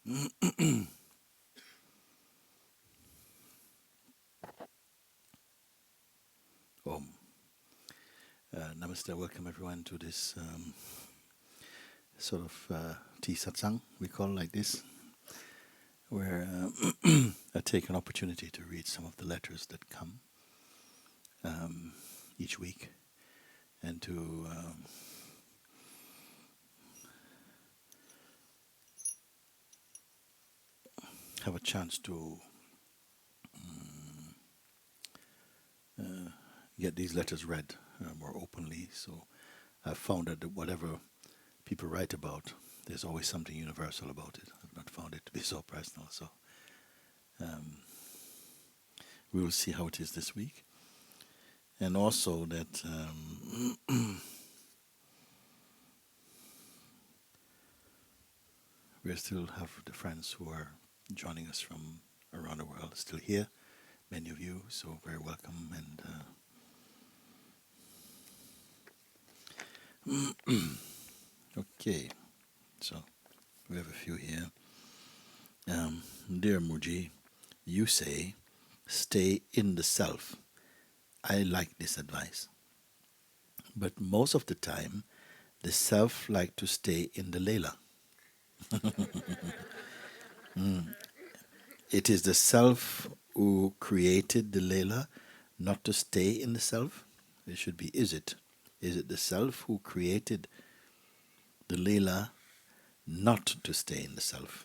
Om. Namaste, welcome everyone to this sort of tea satsang, we call like this, where I take an opportunity to read some of the letters that come each week and to have a chance to get these letters read more openly. So I've found that whatever people write about, there's always something universal about it. I've not found it to be so personal. So we will see how it is this week. And also that we still have the friends who are joining us from around the world still here, many of you, so very welcome. And okay, so we have a few here. Dear Mooji, you say, stay in the self. I like this advice. But most of the time, the self like to stay in the Leela. It is the self who created the Leela, not to stay in the self. It should be, is it? Is it the self who created the Leela, not to stay in the self?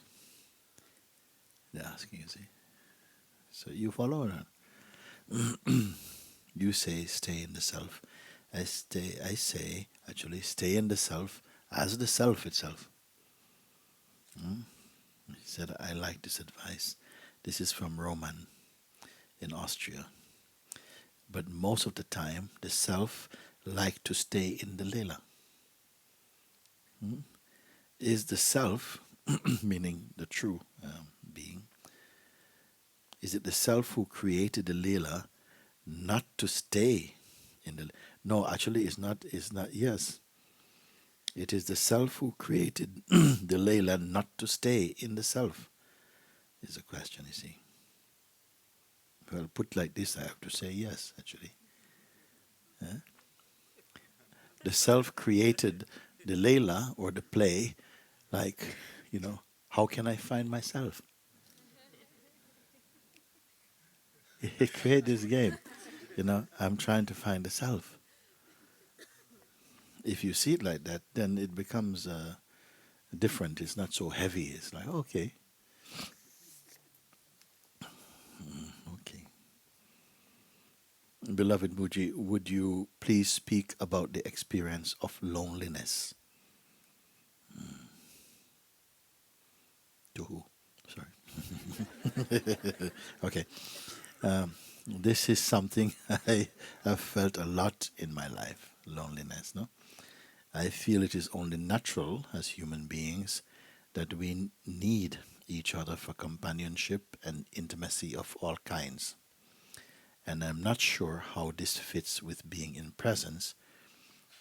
They're asking, you see. So you follow that. You say, stay in the self. I say, actually, stay in the self as the self itself. He said, I like this advice. This is from Roman in Austria. But most of the time, the self like to stay in the Leela. Is the self, meaning the true being, is it the self who created the Leela not to stay in the... No, actually it's not, yes. It is the self who created the Leela not to stay in the self, is the question, you see. Well, put like this, I have to say yes, actually. The self created the Leela or the play, like, how can I find myself? It created this game. I'm trying to find the self. If you see it like that, then it becomes different. It's not so heavy. It's like, okay. Okay. Beloved Mooji, would you please speak about the experience of loneliness? To who? Sorry. Okay. This is something I have felt a lot in my life, loneliness. No, I feel it is only natural as human beings that we need each other for companionship and intimacy of all kinds. And I'm not sure how this fits with being in presence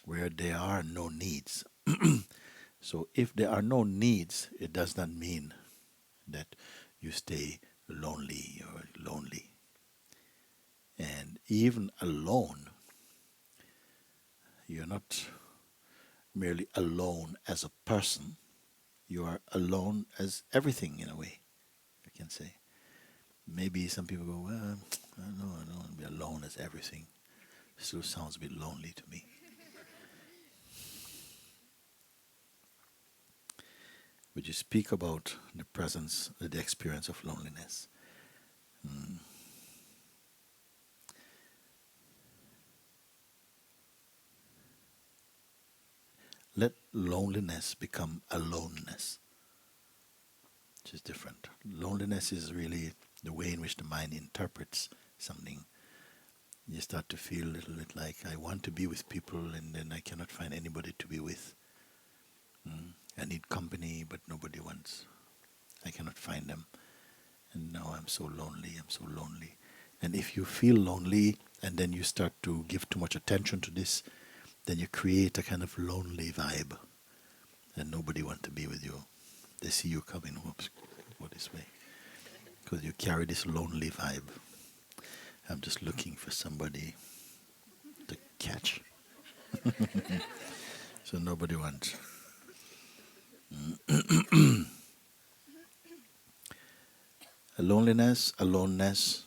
where there are no needs. So if there are no needs, it does not mean that you stay lonely or lonely. And even alone, you're not merely alone as a person, you are alone as everything in a way, I can say. Maybe some people go, well, I don't want to be alone as everything. Still sounds a bit lonely to me. Would you speak about the presence, the experience of loneliness? Let loneliness become aloneness, which is different. Loneliness is really the way in which the mind interprets something. You start to feel a little bit like, I want to be with people and then I cannot find anybody to be with. I need company, but nobody wants. I cannot find them. And now I'm so lonely, And if you feel lonely and then you start to give too much attention to this, then you create a kind of lonely vibe. And nobody wants to be with you. They see you coming, whoops, go this way. Because you carry this lonely vibe. I'm just looking for somebody to catch. So nobody wants. Loneliness, aloneness,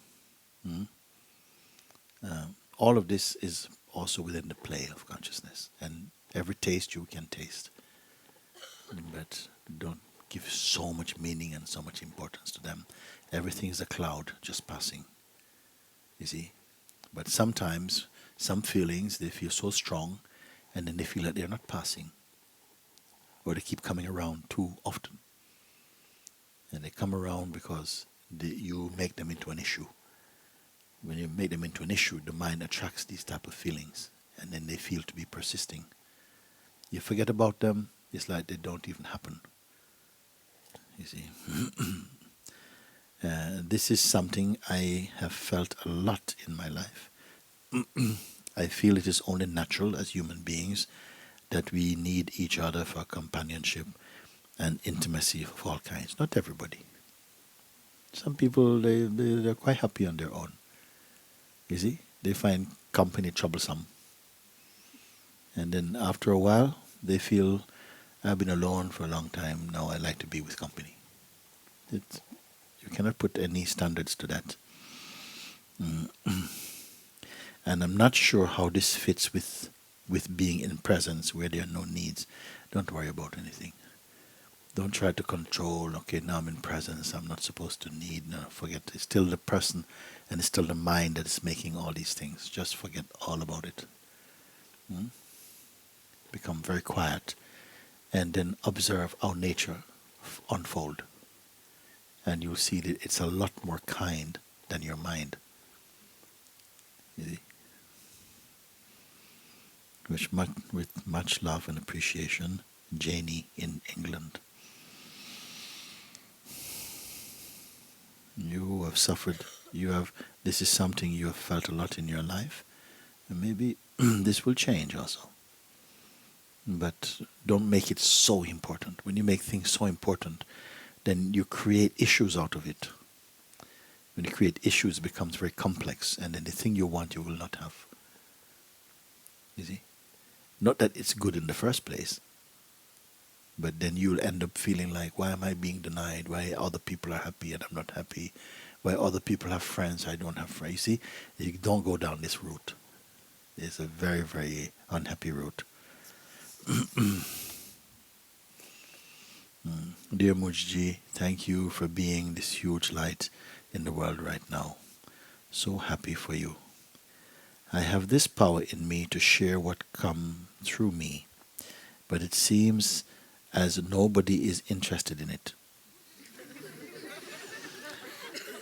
mm, all of this is also within the play of consciousness. And every taste you can taste. But don't give so much meaning and so much importance to them. Everything is a cloud just passing. You see? But sometimes, some feelings, they feel so strong, and then they feel that they're not passing. Or they keep coming around too often. And they come around because you make them into an issue. When you make them into an issue, the mind attracts these type of feelings, and then they feel to be persisting. You forget about them, it's like they don't even happen. You see? This is something I have felt a lot in my life. I feel it is only natural as human beings that we need each other for companionship and intimacy of all kinds. Not everybody. Some people, they're quite happy on their own. You see? They find company troublesome. And then after a while, they feel, I've been alone for a long time, now I like to be with company. You cannot put any standards to that. And I'm not sure how this fits with being in presence where there are no needs. Don't worry about anything. Don't try to control, okay, now I'm in presence, I'm not supposed to need, no, forget, it's still the person and it's still the mind that is making all these things. Just forget all about it. Become very quiet and then observe how nature unfold. And you'll see that it's a lot more kind than your mind. You see? With much love and appreciation, Janie in England. You have suffered, this is something you have felt a lot in your life, and maybe this will change also. But don't make it so important. When you make things so important, then you create issues out of it. When you create issues, it becomes very complex, and then the thing you want, you will not have. You see? Not that it's good in the first place, but then you'll end up feeling like, why am I being denied? Why other people are happy and I'm not happy? Why other people have friends, I don't have friends? You see, you don't go down this route. It's a very, very unhappy route. Dear Mooji, thank you for being this huge light in the world right now. So happy for you. I have this power in me to share what comes through me, but it seems as nobody is interested in it.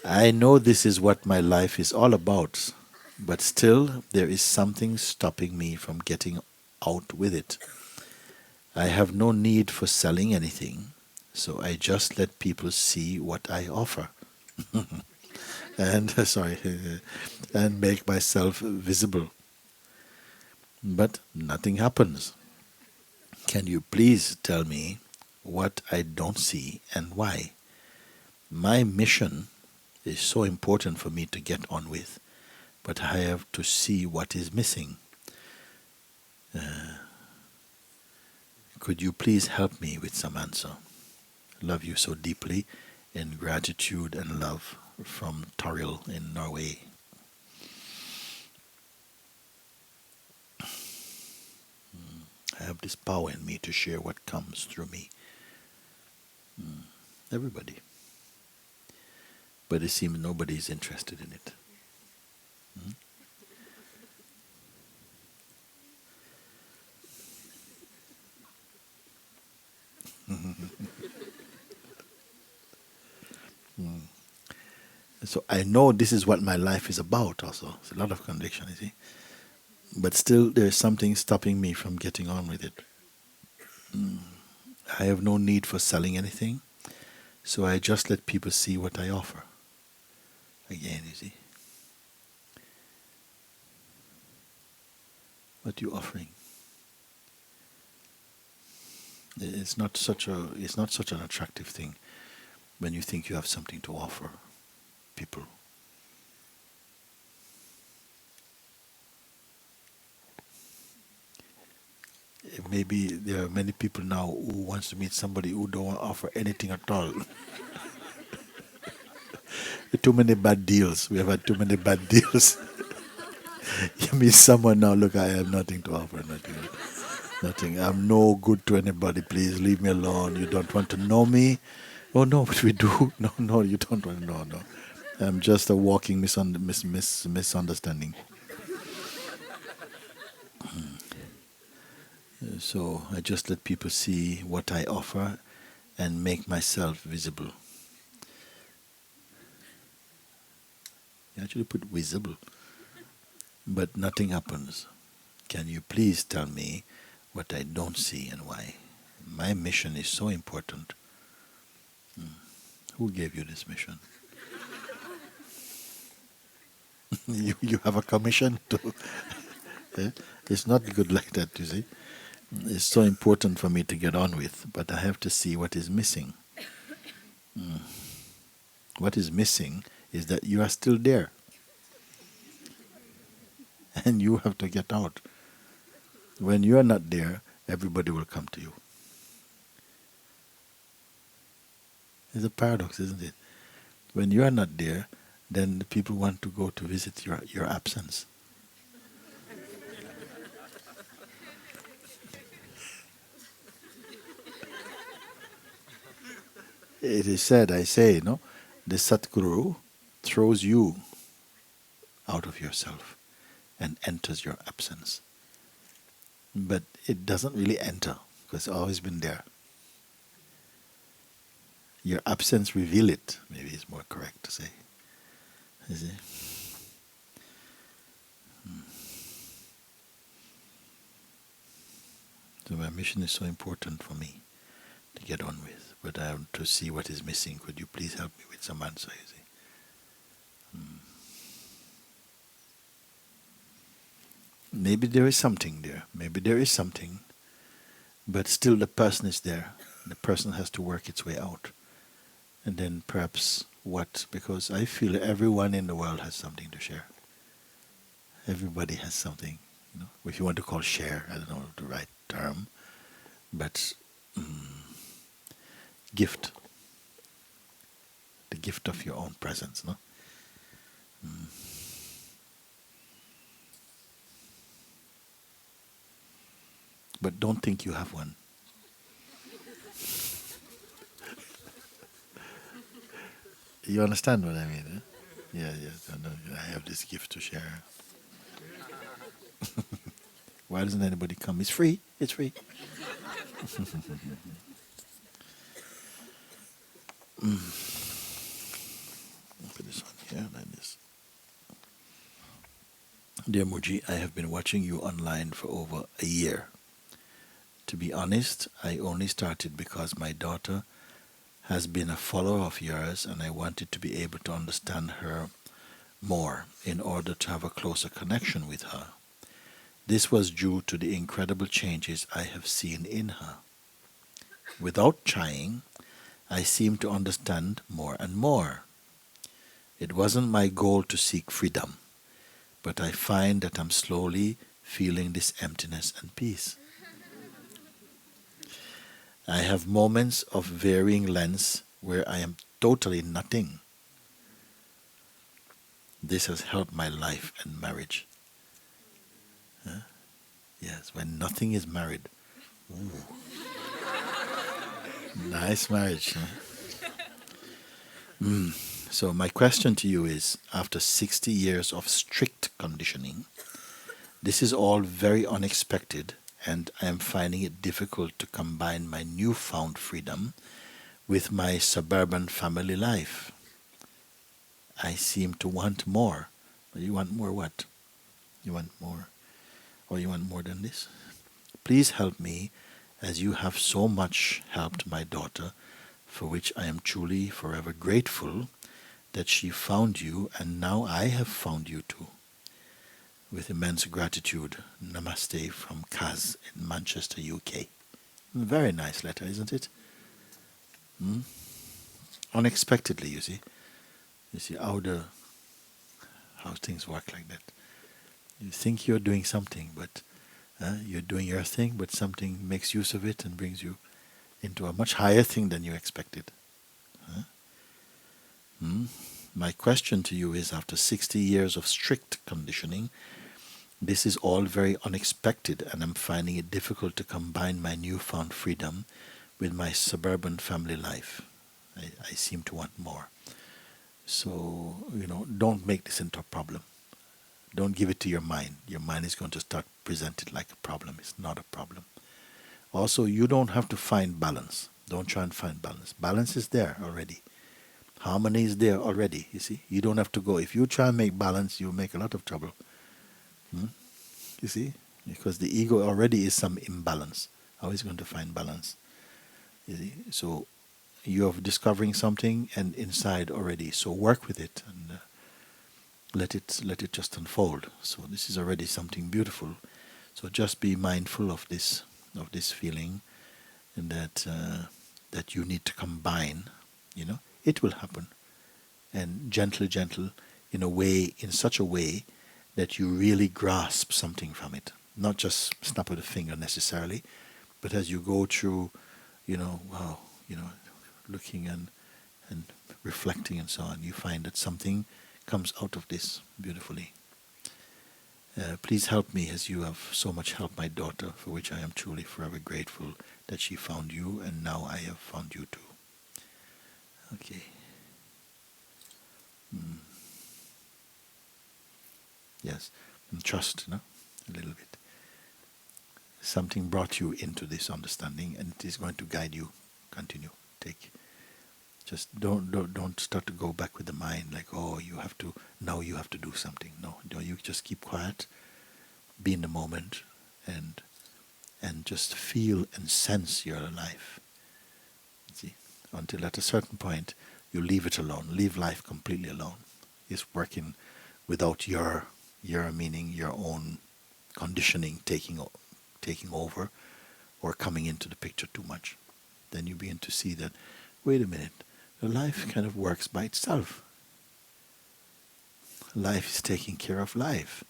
I know this is what my life is all about, but still there is something stopping me from getting out with it. I have no need for selling anything, so I just let people see what I offer. and and make myself visible. But nothing happens. Can you please tell me what I don't see and why? My mission is so important for me to get on with, but I have to see what is missing. Could you please help me with some answer? Love you so deeply, in gratitude and love, from Toril in Norway. I have this power in me to share what comes through me. Everybody. But it seems nobody is interested in it. So I know this is what my life is about also. It's a lot of conviction, you see. But still there's something stopping me from getting on with it. I have no need for selling anything, so I just let people see what I offer. Again, you see. What are you offering? It's not such an attractive thing. when you think you have something to offer people. Maybe there are many people now who wants to meet somebody who don't offer anything at all. Too many bad deals. We have had too many bad deals. You meet someone now, look, I have nothing to offer, nothing. Nothing. I'm no good to anybody. Please leave me alone. You don't want to know me. Oh no, but we do. No, no, you don't want to know. No, I'm just a walking misunderstanding. So I just let people see what I offer and make myself visible. You actually put visible, but nothing happens. Can you please tell me what I don't see and why? My mission is so important. Who gave you this mission? you have a commission to. Eh? It's not good like that, you see. It's so important for me to get on with, but I have to see what is missing. What is missing is that you are still there. And you have to get out. When you are not there, everybody will come to you. It's a paradox, isn't it? When you are not there, then the people want to go to visit your absence. It is said, I say, no, the Satguru throws you out of yourself and enters your absence. But it doesn't really enter, because it's always been there. Your absence reveal it, maybe it's more correct to say. You see? So my mission is so important for me to get on with, but I want to see what is missing. Could you please help me with some answer, you see? Maybe there is something there. Maybe there is something, but still the person is there. The person has to work its way out. And then perhaps what? Because I feel everyone in the world has something to share. Everybody has something, you know. If you want to call share, I don't know the right term, but gift. The gift of your own presence, no? But don't think you have one. You understand what I mean? Eh? Yeah, I have this gift to share. Why doesn't anybody come? It's free. It's free. Put this on here, like this. Dear Mooji, I have been watching you online for over a year. To be honest, I only started because my daughter has been a follower of yours and I wanted to be able to understand her more in order to have a closer connection with her. This was due to the incredible changes I have seen in her. Without trying, I seem to understand more and more. It wasn't my goal to seek freedom, but I find that I'm slowly feeling this emptiness and peace. I have moments of varying lengths where I am totally nothing. This has helped my life and marriage. Huh? Yes, when nothing is married. Ooh. Nice marriage. Huh? So my question to you is, after 60 years of strict conditioning, this is all very unexpected and I am finding it difficult to combine my newfound freedom with my suburban family life. I seem to want more. You want more what? You want more? Or you want more than this? Please help me, as you have so much helped my daughter, for which I am truly forever grateful that she found you and now I have found you too. With immense gratitude, Namasté from Kaz in Manchester, UK. Very nice letter, isn't it? unexpectedly, you see. You see how things work like that. You think you're doing something, but you're doing your thing, but something makes use of it and brings you into a much higher thing than you expected. Huh? My question to you is, after 60 years of strict conditioning, this is all very unexpected, and I'm finding it difficult to combine my newfound freedom with my suburban family life. I seem to want more. So, don't make this into a problem. Don't give it to your mind. Your mind is going to start present it like a problem. It's not a problem. Also, you don't have to find balance. Don't try and find balance. Balance is there already. Harmony is there already, you see. You don't have to go. If you try and make balance, you'll make a lot of trouble. You see? Because the ego already is some imbalance. How is it going to find balance? You see? So you're discovering something and inside already. So work with it and let it just unfold. So this is already something beautiful. So just be mindful of this feeling, and that you need to combine. It will happen, and gentle, in such a way that you really grasp something from it. Not just snap of the finger necessarily, but as you go through, wow, looking and reflecting and so on, you find that something comes out of this beautifully. Please help me as you have so much helped my daughter, for which I am truly forever grateful that she found you, and now I have found you too. Okay. Yes, and trust, a little bit. Something brought you into this understanding, and it is going to guide you. Continue. Just don't start to go back with the mind like, oh, you have to do something. No, you just keep quiet, be in the moment, and just feel and sense your life. See, until at a certain point you leave it alone, leave life completely alone. It's working without your meaning, your own conditioning taking over or coming into the picture too much. Then you begin to see that, wait a minute, the life kind of works by itself. Life is taking care of life.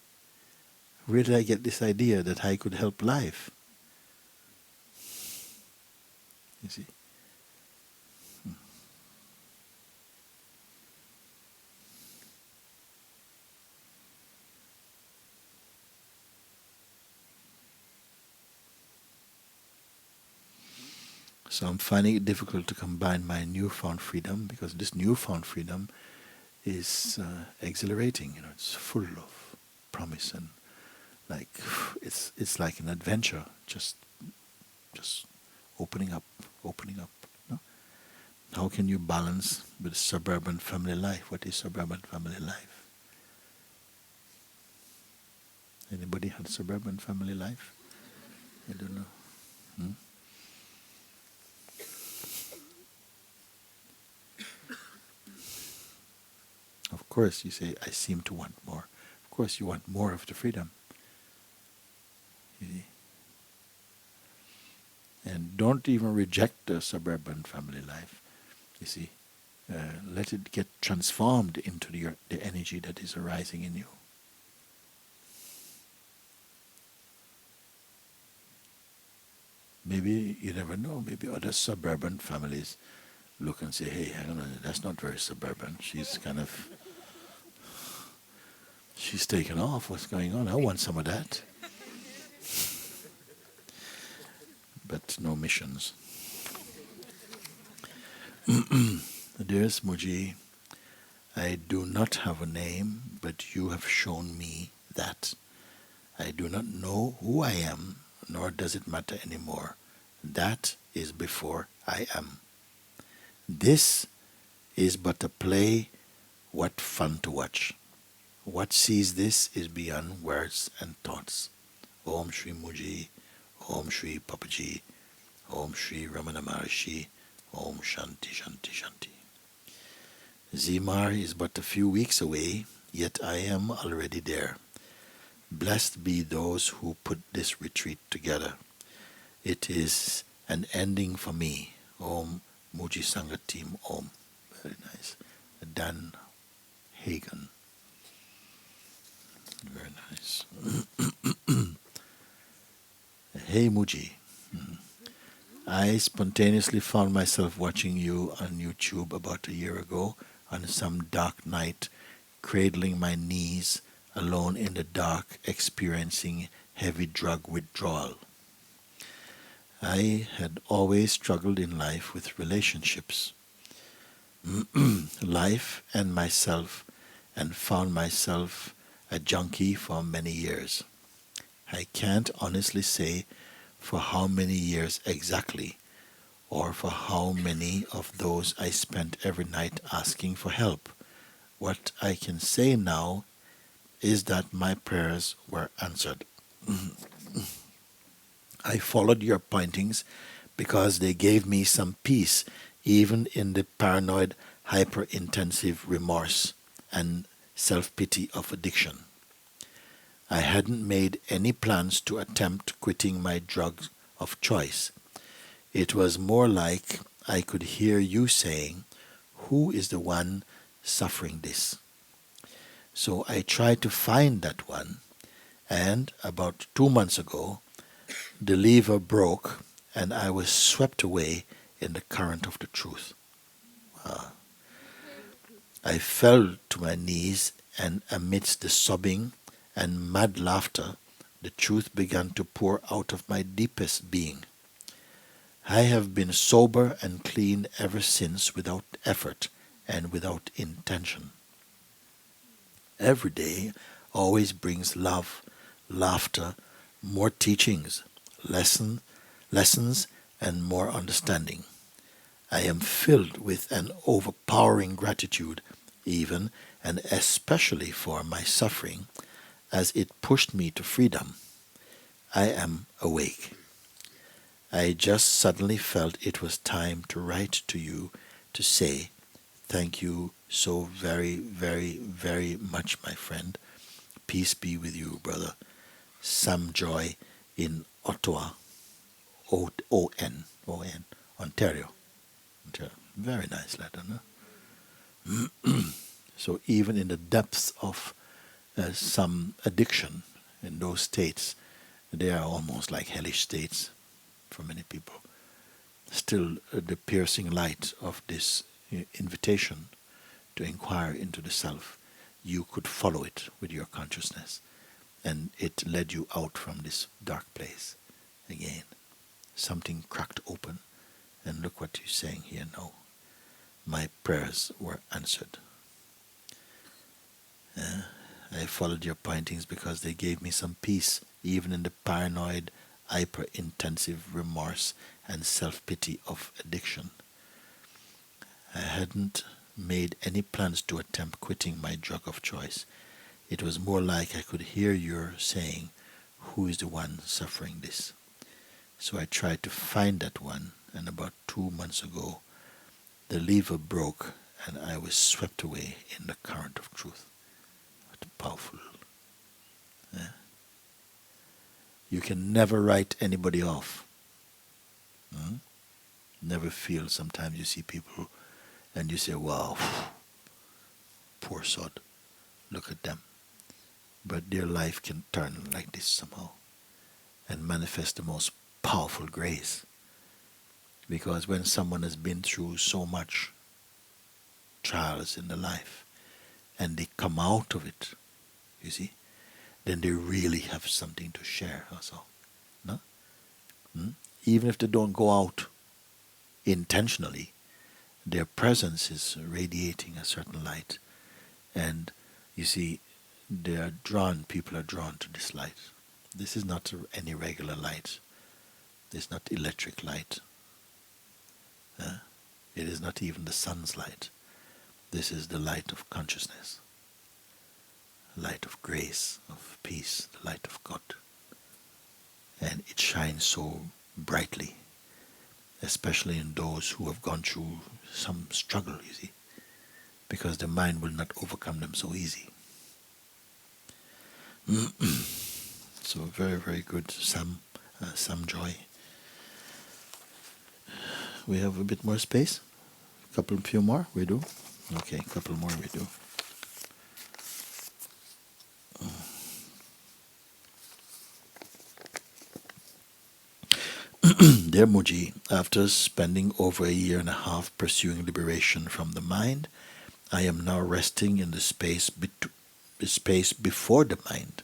Where did I get this idea that I could help life? You see? So I'm finding it difficult to combine my newfound freedom, because this newfound freedom is exhilarating. It's full of promise, and like it's like an adventure, just opening up. How can you balance with suburban family life? What is suburban family life? Anybody had suburban family life? I don't know. Of course, you say, I seem to want more. Of course, you want more of the freedom. You see? And don't even reject the suburban family life. You see, let it get transformed into the energy that is arising in you. Maybe, you never know, maybe other suburban families look and say, hey, hang on, that's not very suburban. She's taken off. What's going on? I want some of that. But no missions. Dearest Mooji, I do not have a name, but you have shown me that. I do not know who I am, nor does it matter anymore. That is before I am. This is but a play. What fun to watch. What sees this is beyond words and thoughts. Om Shri Mooji, Om Shri Papaji, Om Shri Ramana Maharshi, Om Shanti Shanti Shanti. Zimar is but a few weeks away, yet I am already there. Blessed be those who put this retreat together. It is an ending for me. Om Mooji Sangha Team Om. Very nice. Dan Hagen. Very nice. Hey Mooji. I spontaneously found myself watching you on YouTube about a year ago on some dark night, cradling my knees, alone in the dark, experiencing heavy drug withdrawal. I had always struggled in life with relationships, life and myself, and found myself a junkie for many years. I can't honestly say for how many years exactly, or for how many of those I spent every night asking for help. What I can say now is that my prayers were answered. I followed your pointings because they gave me some peace, even in the paranoid, hyper-intensive remorse and self-pity of addiction. I hadn't made any plans to attempt quitting my drug of choice. It was more like I could hear you saying, "Who is the one suffering this?" So I tried to find that one, and about 2 months ago, the lever broke and I was swept away in the current of the truth. I fell to my knees, and amidst the sobbing and mad laughter, the truth began to pour out of my deepest being. I have been sober and clean ever since, without effort and without intention. Every day always brings love, laughter, more teachings, lessons, and more understanding. I am filled with an overpowering gratitude, even and especially for my suffering, as it pushed me to freedom. I am awake. I just suddenly felt it was time to write to you to say thank you so very, very, very much, my friend. Peace be with you, brother. Sam Joy in Ottawa, O-N, Ontario. Very nice letter, no? So even in the depths of some addiction in those states, they are almost like hellish states for many people. Still, the piercing light of this invitation to inquire into the self, you could follow it with your consciousness, and it led you out from this dark place again. Something cracked open, and look what you're saying here now. My prayers were answered. I followed your pointings because they gave me some peace, even in the paranoid, hyper-intensive remorse and self-pity of addiction. I hadn't made any plans to attempt quitting my drug of choice. It was more like I could hear you saying, "Who is the one suffering this?" So I tried to find that one, and about 2 months ago, the lever broke and I was swept away in the current of truth. What powerful. Yeah. You can never write anybody off. Never feel, sometimes you see people and you say, wow, poor sod, look at them. But their life can turn like this somehow and manifest the most powerful grace. Because when someone has been through so much trials in their life and they come out of it, you see, then they really have something to share also. No? Even if they don't go out intentionally, their presence is radiating a certain light. And you see, people are drawn to this light. This is not any regular light. It's not electric light. It is not even the sun's light. This is the light of consciousness, light of grace, of peace, the light of God. And it shines so brightly, especially in those who have gone through some struggle, you see, because the mind will not overcome them so easy. So very, very good, Sam Joy. We have a bit more space. Few more we do? Okay, couple more we do. Dear Mooji, after spending over a year and a half pursuing liberation from the mind, I am now resting in the space before the mind.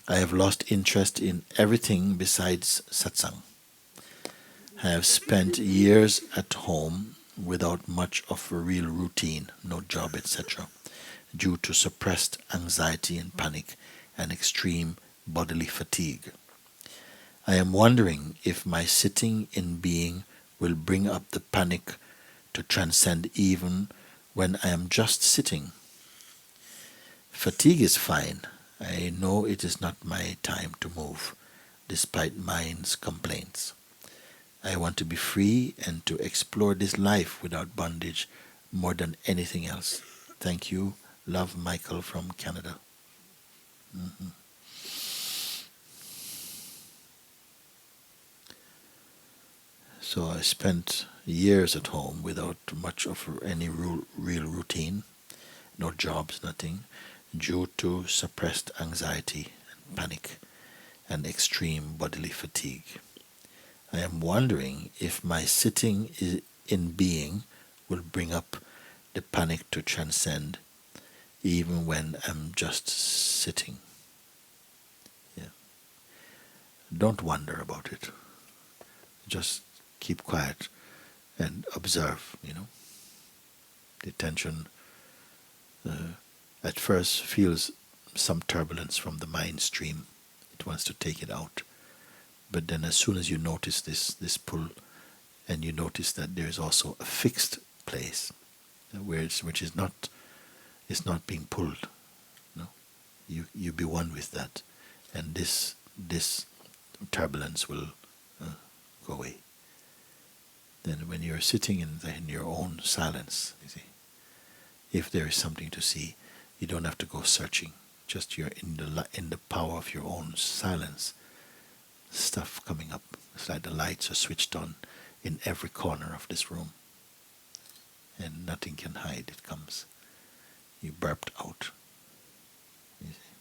I have lost interest in everything besides satsang. I have spent years at home without much of a real routine, no job, etc., due to suppressed anxiety and panic and extreme bodily fatigue. I am wondering if my sitting in being will bring up the panic to transcend even when I am just sitting. Fatigue is fine. I know it is not my time to move, despite mind's complaints. I want to be free and to explore this life without bondage more than anything else. Thank you. Love, Michael from Canada. Mm-hmm. So I spent years at home without much of any real routine, no jobs, nothing, due to suppressed anxiety and panic and extreme bodily fatigue. I am wondering if my sitting in being will bring up the panic to transcend even when I'm just sitting. Yeah. Don't wonder about it. Just keep quiet and observe, The tension at first feels some turbulence from the mind stream. It wants to take it out. But then as soon as you notice this pull, and you notice that there is also a fixed place which is not being pulled. No? You be one with that, and this turbulence will go away. Then when you're sitting in your own silence, you see, if there is something to see, you don't have to go searching. Just you're in the power of your own silence. Stuff coming up. It's like the lights are switched on in every corner of this room, and nothing can hide. It comes. You burped out. You see.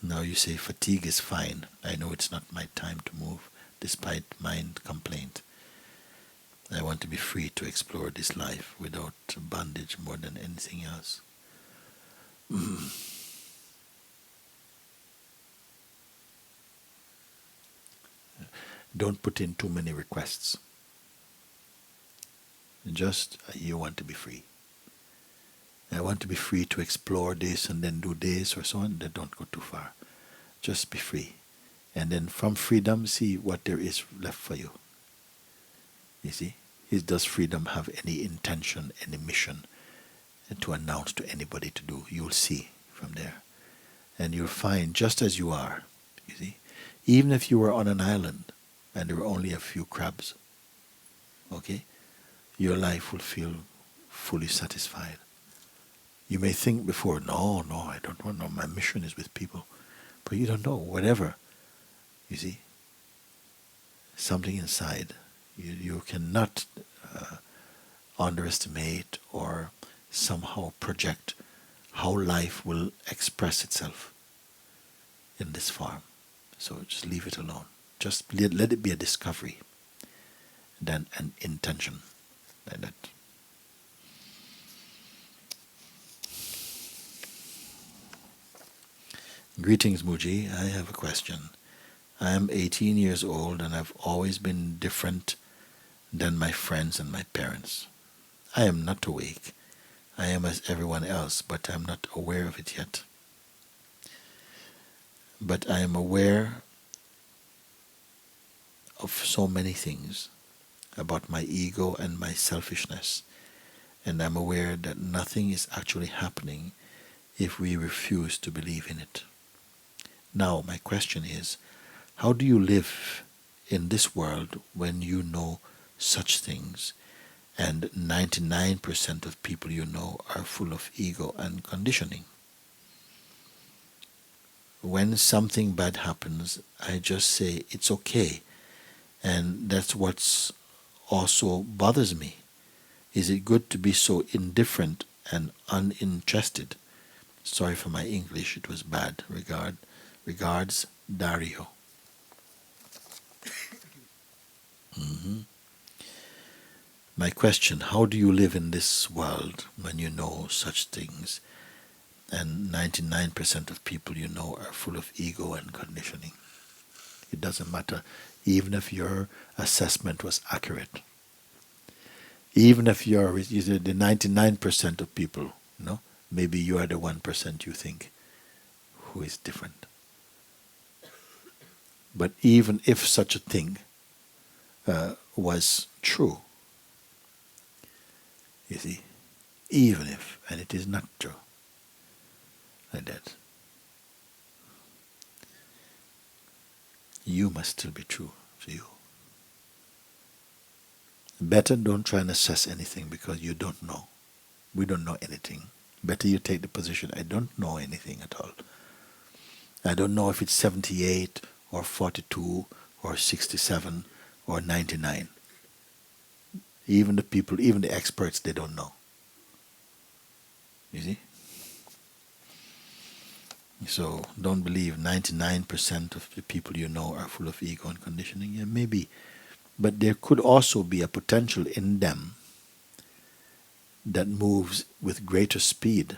Now you say fatigue is fine. I know it's not my time to move, despite mind complaint. I want to be free to explore this life without bondage more than anything else. Don't put in too many requests. Just you want to be free. I want to be free to explore this and then do this or so on. Then don't go too far. Just be free. And then from freedom, see what there is left for you. You see? Does freedom have any intention, any mission to announce to anybody to do? You'll see from there. And you'll find just as you are, you see? Even if you were on an island and there were only a few crabs, okay? Your life will feel fully satisfied. You may think before, no, I don't want, no, my mission is with people. But you don't know, whatever, you see, something inside, you cannot underestimate or somehow project how life will express itself in this form. So just leave it alone. Just let it be a discovery than an intention like that. Greetings, Mooji. I have a question. I am 18 years old and I've always been different than my friends and my parents. I am not awake. I am as everyone else, but I am not aware of it yet. But I am aware of so many things about my ego and my selfishness, and I'm aware that nothing is actually happening if we refuse to believe in it. Now, my question is, how do you live in this world when you know such things and 99% of people you know are full of ego and conditioning? When something bad happens, I just say it's okay, and that's what's also bothers me. Is it good to be so indifferent and uninterested? Sorry for my English, it was bad. Regards, Dario. My question, how do you live in this world when you know such things and 99% of people you know are full of ego and conditioning? It doesn't matter, even if your assessment was accurate. Even if you're the 99% of people, maybe you are the 1% you think who is different. But even if such a thing was true, you see, even if, and it is not true, like that, you must still be true to you. Better don't try and assess anything because you don't know. We don't know anything. Better you take the position, I don't know anything at all. I don't know if it's 78 or 42 or 67 or 99. Even the people, even the experts, they don't know. You see? So don't believe 99% of the people you know are full of ego and conditioning. Yeah, maybe. But there could also be a potential in them that moves with greater speed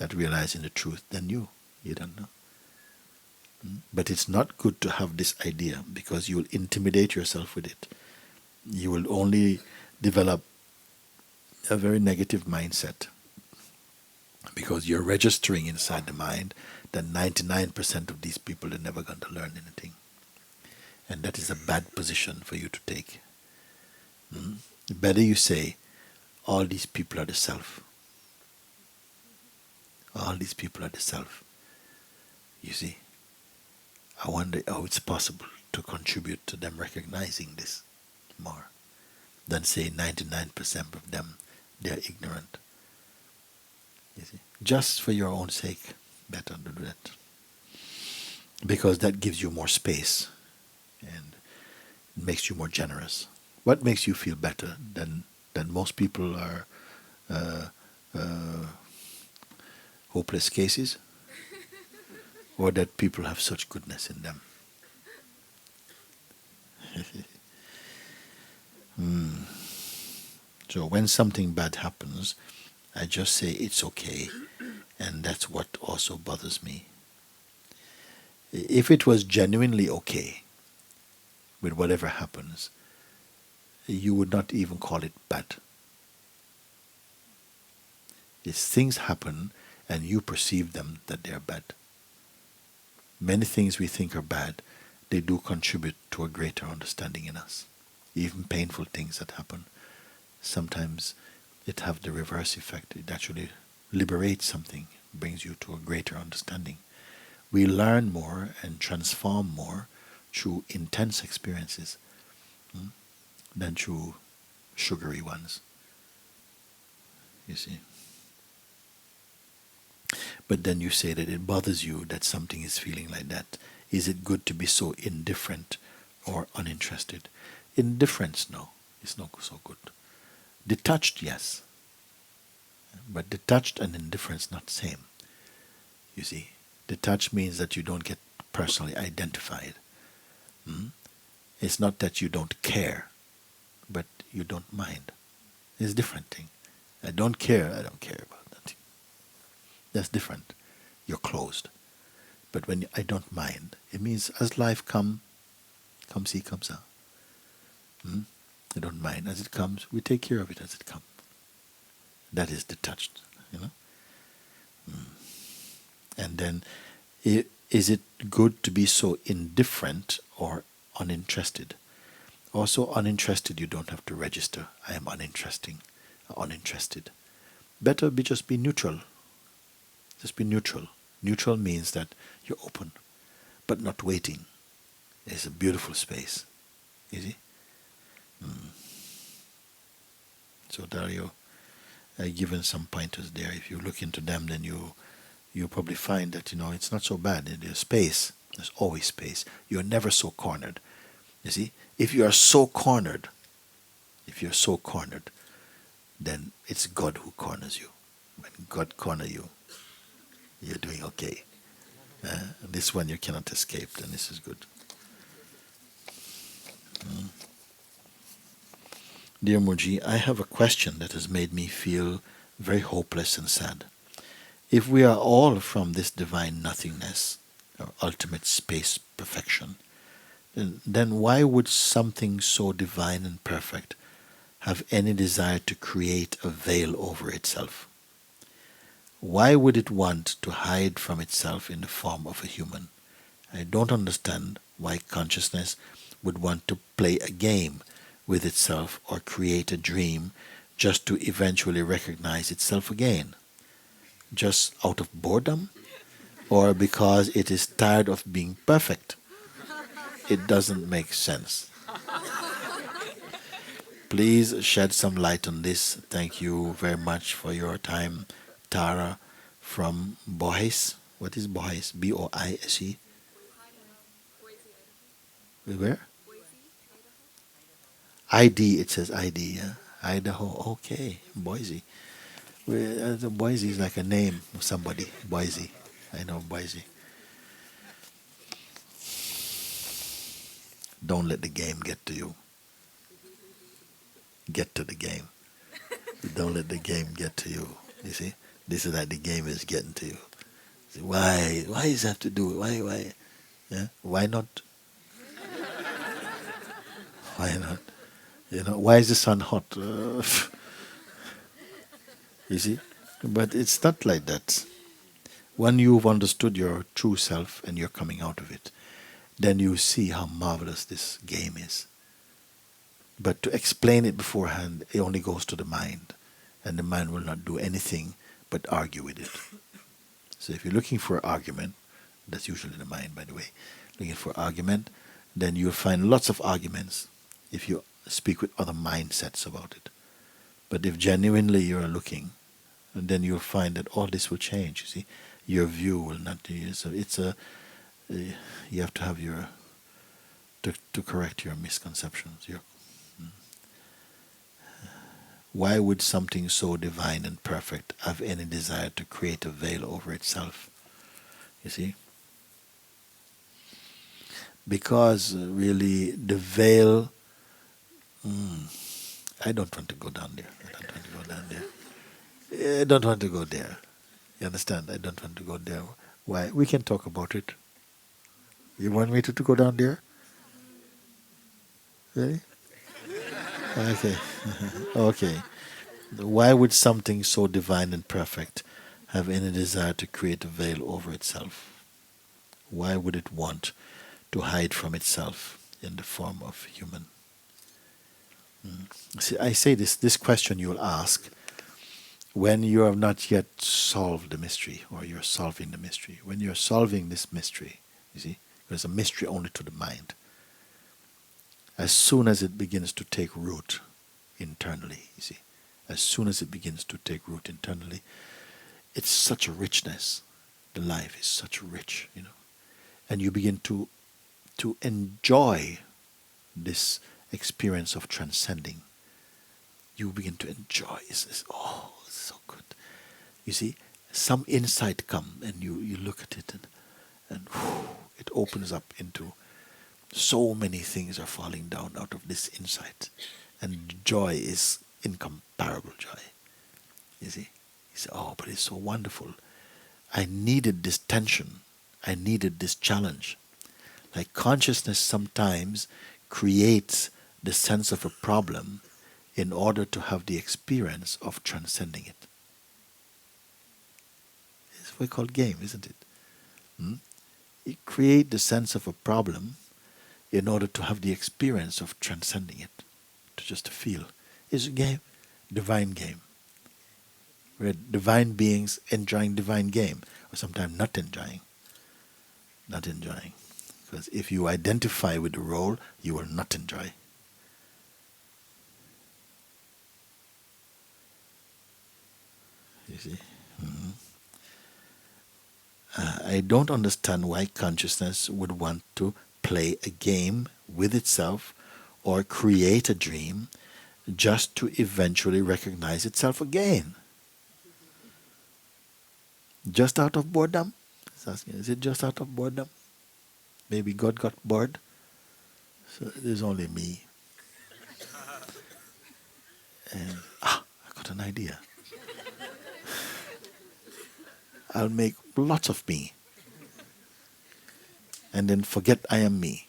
at realizing the truth than you. You don't know. But it's not good to have this idea because you will intimidate yourself with it. You will only develop a very negative mindset because you're registering inside the mind that 99% of these people are never going to learn anything. And that is a bad position for you to take. Better you say, all these people are the self. All these people are the self. You see? I wonder how it's possible to contribute to them recognizing this more than say 99% of them, they're ignorant. You see? Just for your own sake, better to do that. Because that gives you more space and it makes you more generous. What makes you feel better than most people are hopeless cases? Or that people have such goodness in them? So when something bad happens, I just say it's okay, and that's what also bothers me. If it was genuinely okay with whatever happens, you would not even call it bad. It's things happen and you perceive them that they're bad. Many things we think are bad, they do contribute to a greater understanding in us. Even painful things that happen, sometimes it have the reverse effect. It actually liberates something, brings you to a greater understanding. We learn more and transform more through intense experiences than through sugary ones. You see. But then you say that it bothers you that something is feeling like that. Is it good to be so indifferent or uninterested? Indifference, no, it's not so good. Detached, yes. But detached and indifference not the same. You see, detached means that you don't get personally identified. It's not that you don't care, but you don't mind. It's a different thing. I don't care about that. That's different. You're closed. But when I don't mind, it means as life comes see, comes out. I don't mind. As it comes, we take care of it as it comes. That is detached, And then, is it good to be so indifferent or uninterested? Also, uninterested, you don't have to register. I am uninterested. Better just be neutral. Just be neutral. Neutral means that you're open, but not waiting. It's a beautiful space. You see? So Dario, I've given some pointers there. If you look into them, then you probably find that it's not so bad. There's space. There's always space. You're never so cornered. You see, if you are so cornered, If you're so cornered, then it's God who corners you. When God corners you, you're doing okay. This one you cannot escape, then this is good. Dear Mooji, I have a question that has made me feel very hopeless and sad. If we are all from this divine nothingness, or ultimate space perfection, then why would something so divine and perfect have any desire to create a veil over itself? Why would it want to hide from itself in the form of a human? I don't understand why consciousness would want to play a game with itself or create a dream just to eventually recognize itself again. Just out of boredom? Or because it is tired of being perfect? It doesn't make sense. Please shed some light on this. Thank you very much for your time. Tara from Boise. What is Boise? B-O-I-S-E? Where? ID, it says ID, yeah? Idaho, okay. Boise. Boise is like a name of somebody. Boise. I know Boise. Don't let the game get to you. Get to the game. Don't let the game get to you. You see? This is like the game is getting to you. See, why? Why does it have to do it? Why? Yeah? Why not? Why not? You know, why is the sun hot? You see? But it's not like that. When you've understood your true self and you're coming out of it, then you see how marvelous this game is. But to explain it beforehand, it only goes to the mind. And the mind will not do anything but argue with it. So if you're looking for argument, that's usually the mind, by the way, looking for argument, then you'll find lots of arguments if you speak with other mindsets about it. But if genuinely you're looking, then you'll find that all this will change. You see, your view will not. So it's a you have to have your to correct your misconceptions. Why would something so divine and perfect have any desire to create a veil over itself? You see, because really the veil. I don't want to go down there. I don't want to go down there. I don't want to go there. You understand? I don't want to go there. Why? We can talk about it. You want me to go down there? Really? Okay. Okay. Why would something so divine and perfect have any desire to create a veil over itself? Why would it want to hide from itself in the form of human? See, I say this question you'll ask when you have not yet solved the mystery, or you're solving the mystery. When you're solving this mystery, you see, there's a mystery only to the mind. As soon as it begins to take root internally, you see, as soon as it begins to take root internally, it's such a richness. The life is such rich, you know. And you begin to enjoy this experience of transcending. You begin to enjoy. It's so good. You see, some insight come and you look at it and whew, it opens up into so many things are falling down out of this insight. And joy is incomparable joy. You see? You say, oh, but it's so wonderful. I needed this tension. I needed this challenge. Like consciousness sometimes creates the sense of a problem in order to have the experience of transcending it. It's what we call game, isn't it? You create the sense of a problem in order to have the experience of transcending it, to just feel. It's a game, divine game. We're divine beings enjoying divine game, or sometimes not enjoying. Not enjoying. Because if you identify with the role, you will not enjoy. You see? I don't understand why consciousness would want to play a game with itself or create a dream just to eventually recognize itself again. Just out of boredom? He's asking, is it just out of boredom? Maybe God got bored, so there's only me. And I got an idea. I'll make lots of me, and then forget I am me,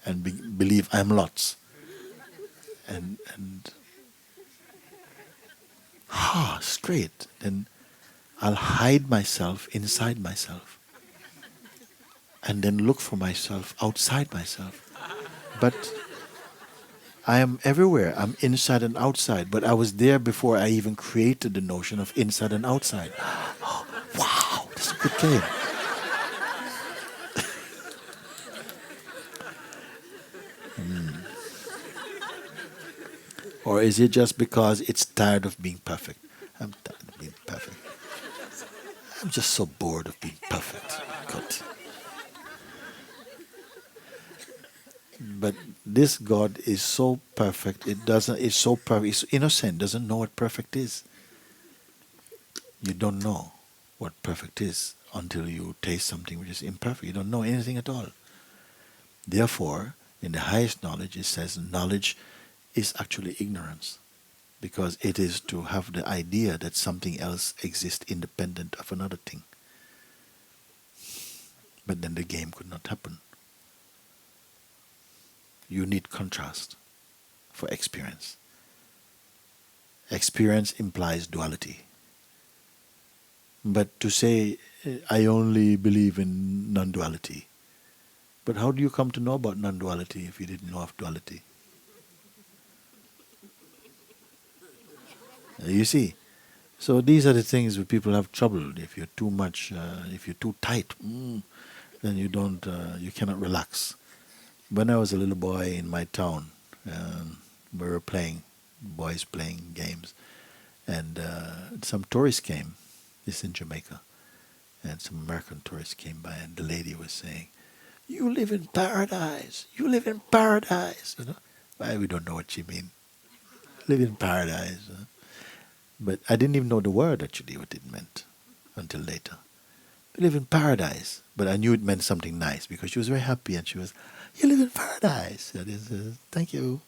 and believe I am lots. And straight. Then I'll hide myself inside myself, and then look for myself outside myself. But I am everywhere. I'm inside and outside. But I was there before I even created the notion of inside and outside. Oh, wow, that's a good game. Or is it just because it's tired of being perfect? I'm tired of being perfect. I'm just so bored of being perfect. God. But this God is so perfect. It's so perfect. It's innocent. Doesn't know what perfect is. You don't know what perfect is until you taste something which is imperfect. You don't know anything at all. Therefore, in the highest knowledge, it says knowledge is actually ignorance, because it is to have the idea that something else exists independent of another thing. But then the game could not happen. You need contrast for experience. Experience implies duality. But to say, I only believe in non-duality, but how do you come to know about non-duality if you didn't know of duality? You see, so these are the things where people have trouble. If you're too much, if you're too tight, then you cannot relax. When I was a little boy in my town, we were boys playing games, and some tourists came. This is in Jamaica, and some American tourists came by, and the lady was saying, "You live in paradise. You live in paradise." Why, we don't know what she mean. Live in paradise. But I didn't even know the word actually, what it meant, until later. We live in paradise. But I knew it meant something nice, because she was very happy, and she was, "You live in paradise." That is, thank you.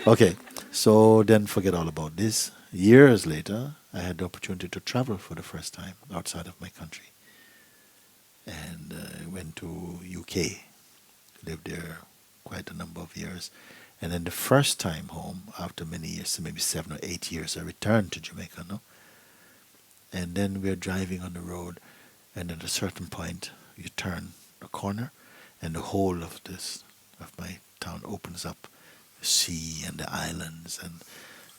Okay, so then forget all about this. Years later, I had the opportunity to travel for the first time outside of my country. And went to UK, lived there quite a number of years. And then the first time home, after many years, so maybe 7 or 8 years, I returned to Jamaica, no? And then we're driving on the road, and at a certain point, you turn a corner, and the whole of my town opens up, the sea and the islands, and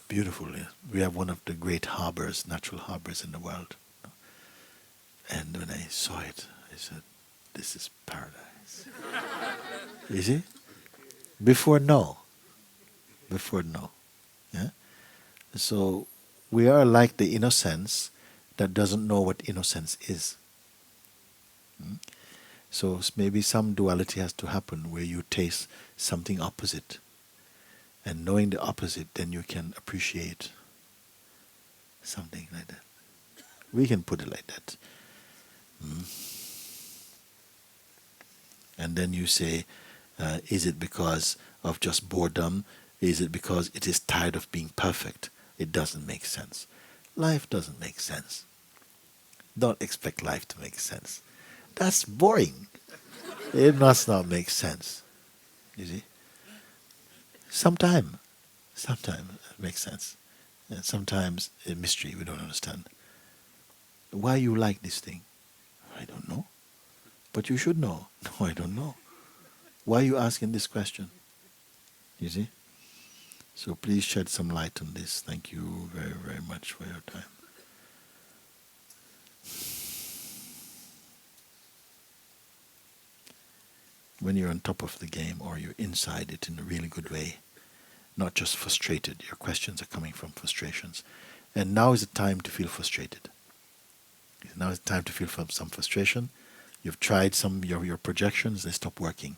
beautiful. We have one of the great harbors, natural harbors in the world. And when I saw it, I said, "This is paradise." You see? Before no. Yeah? So we are like the innocence that doesn't know what innocence is. So maybe some duality has to happen where you taste something opposite. And knowing the opposite, then you can appreciate something like that. We can put it like that. And then you say, is it because of just boredom? Is it because it is tired of being perfect? It doesn't make sense. Life doesn't make sense. Don't expect life to make sense. That's boring. It must not make sense. You see? Sometimes it makes sense. And sometimes a mystery we don't understand. Why you like this thing? I don't know. But you should know. No, I don't know. Why are you asking this question? You see? So please shed some light on this. Thank you very, very much for your time. When you're on top of the game, or you're inside it in a really good way, not just frustrated. Your questions are coming from frustrations. And now is the time to feel frustrated. Now is the time to feel some frustration. You've tried some your projections, they stop working.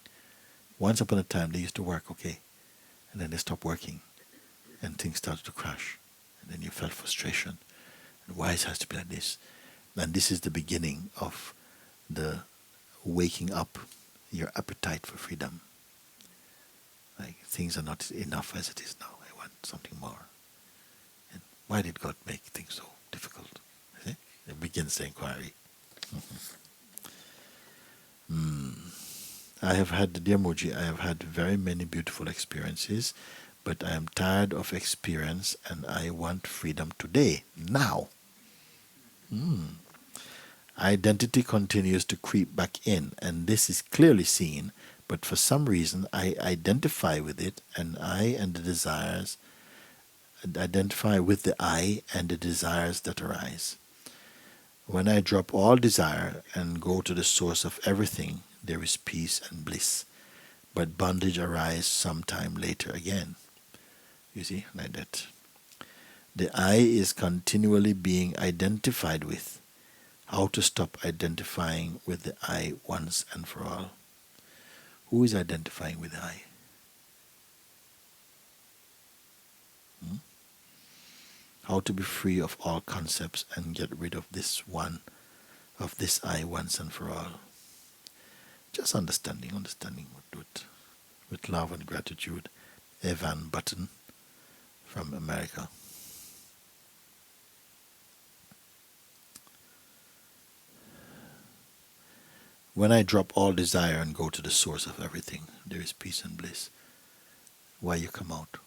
Once upon a time they used to work, okay. and then they stopped working, and things started to crash. And then you felt frustration. And why it has to be like this? And this is the beginning of the waking up your appetite for freedom. Like, things are not enough as it is now. I want something more. And why did God make things so difficult? See? It begins the inquiry. I have had, dear Mooji, I have had very many beautiful experiences, but I am tired of experience and I want freedom today, now. Identity continues to creep back in, and this is clearly seen, but for some reason I identify with it, and I and the desires, identify with the I and the desires that arise. When I drop all desire and go to the source of everything, there is peace and bliss, but bondage arises sometime later again. You see, like that. The I is continually being identified with. How to stop identifying with the I once and for all? Who is identifying with the I? How to be free of all concepts and get rid of this one, of this I once and for all? Just understanding with love and gratitude. Evan Button from America. When I drop all desire and go to the source of everything, there is peace and bliss. Why you come out?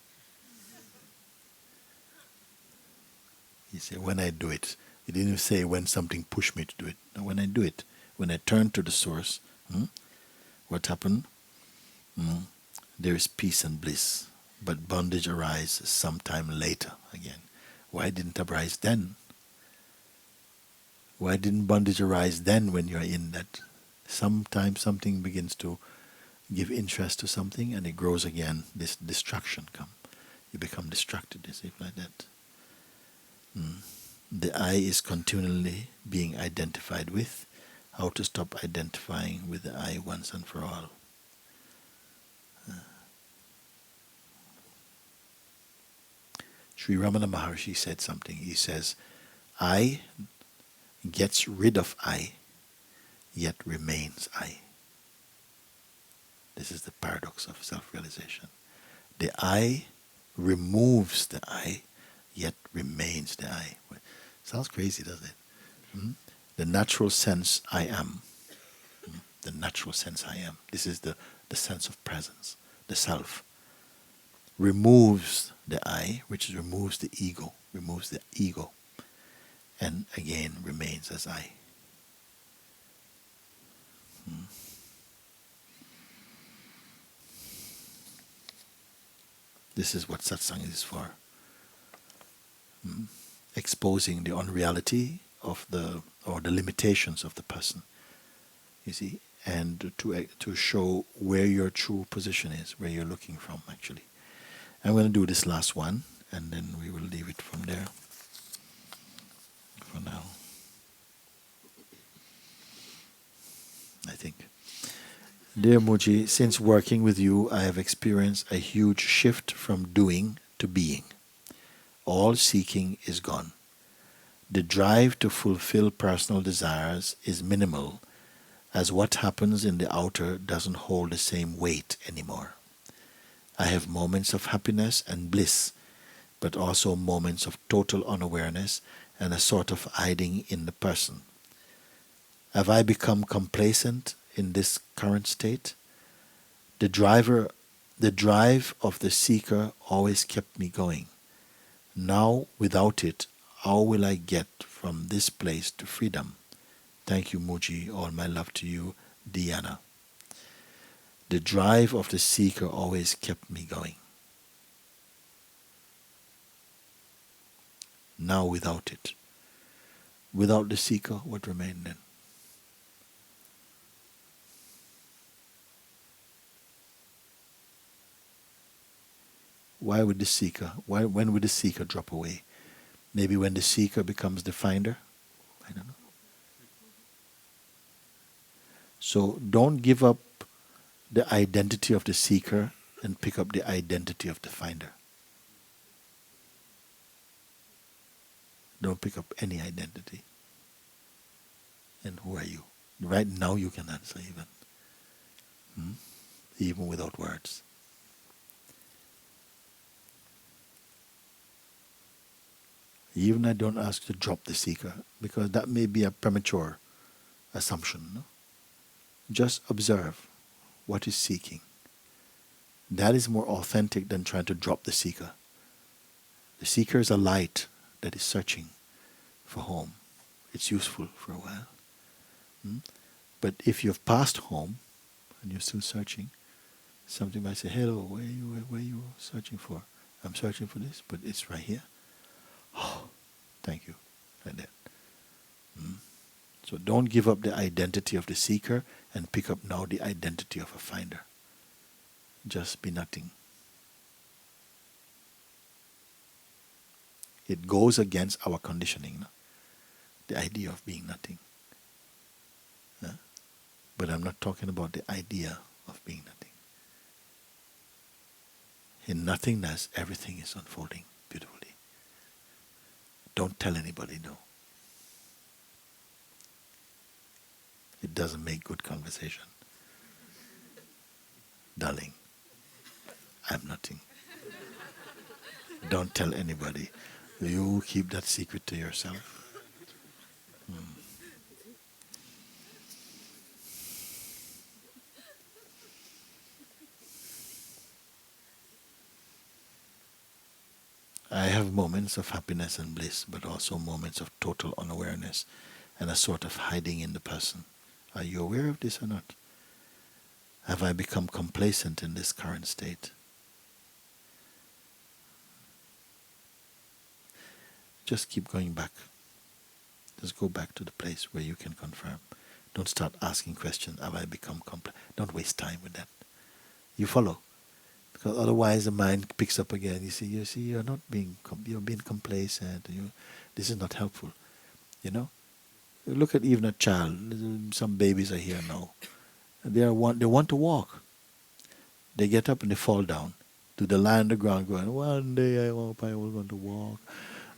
He said, when I do it. He didn't say when something pushed me to do it. No, when I do it. When I turn to the source, what happened? There is peace and bliss. But bondage arises sometime later again. Why didn't it arise then? Why didn't bondage arise then when you're in that? Sometimes something begins to give interest to something and it grows again. This distraction comes. You become distracted, you see, like that. The I is continually being identified with. How to stop identifying with the I once and for all? Sri Ramana Maharshi said something. He says, I gets rid of I, yet remains I. This is the paradox of self-realization. The I removes the I, yet remains the I. Sounds crazy, doesn't it? The natural sense I am. The natural sense I am. This is the sense of presence, the self. Removes the I, which removes the ego, and again remains as I. This is what satsang is for. Exposing the unreality of the limitations of the person. You see, and to show where your true position is, where you're looking from actually. I'm going to do this last one, and then we will leave it from there for now, I think. Dear Mooji, since working with you, I have experienced a huge shift from doing to being. All seeking is gone. The drive to fulfill personal desires is minimal, as what happens in the outer doesn't hold the same weight anymore. I have moments of happiness and bliss, but also moments of total unawareness and a sort of hiding in the person. Have I become complacent in this current state? The drive of the seeker always kept me going. Now, without it, how will I get from this place to freedom? Thank you, Mooji. All my love to you, Diana. The drive of the seeker always kept me going. Now, without it. Without the seeker, what remained then? Why would the seeker, when would the seeker drop away? Maybe when the seeker becomes the finder? I don't know. So don't give up the identity of the seeker and pick up the identity of the finder. Don't pick up any identity. And who are you? Right now you can answer even. Even without words. Even I don't ask to drop the seeker, because that may be a premature assumption. No? Just observe what is seeking. That is more authentic than trying to drop the seeker. The seeker is a light that is searching for home. It's useful for a while. But if you've passed home and you're still searching, something might say, hello, where are you searching for? I'm searching for this, but it's right here. Oh, thank you. Like that. So don't give up the identity of the seeker and pick up now the identity of a finder. Just be nothing. It goes against our conditioning, no? The idea of being nothing. But I'm not talking about the idea of being nothing. In nothingness, everything is unfolding beautifully. Don't tell anybody no. It doesn't make good conversation. Darling, I'm nothing. Don't tell anybody. You keep that secret to yourself. I have moments of happiness and bliss, but also moments of total unawareness and a sort of hiding in the person. Are you aware of this or not? Have I become complacent in this current state? Just keep going back. Just go back to the place where you can confirm. Don't start asking questions. Have I become complacent? Don't waste time with that. You follow. Because otherwise the mind picks up again. You see, you're not being, you're being complacent. This is not helpful. You know? Look at even a child. Some babies are here now. They want to walk. They get up and they fall down. Do they lie on the ground going, one day I hope I will want to walk.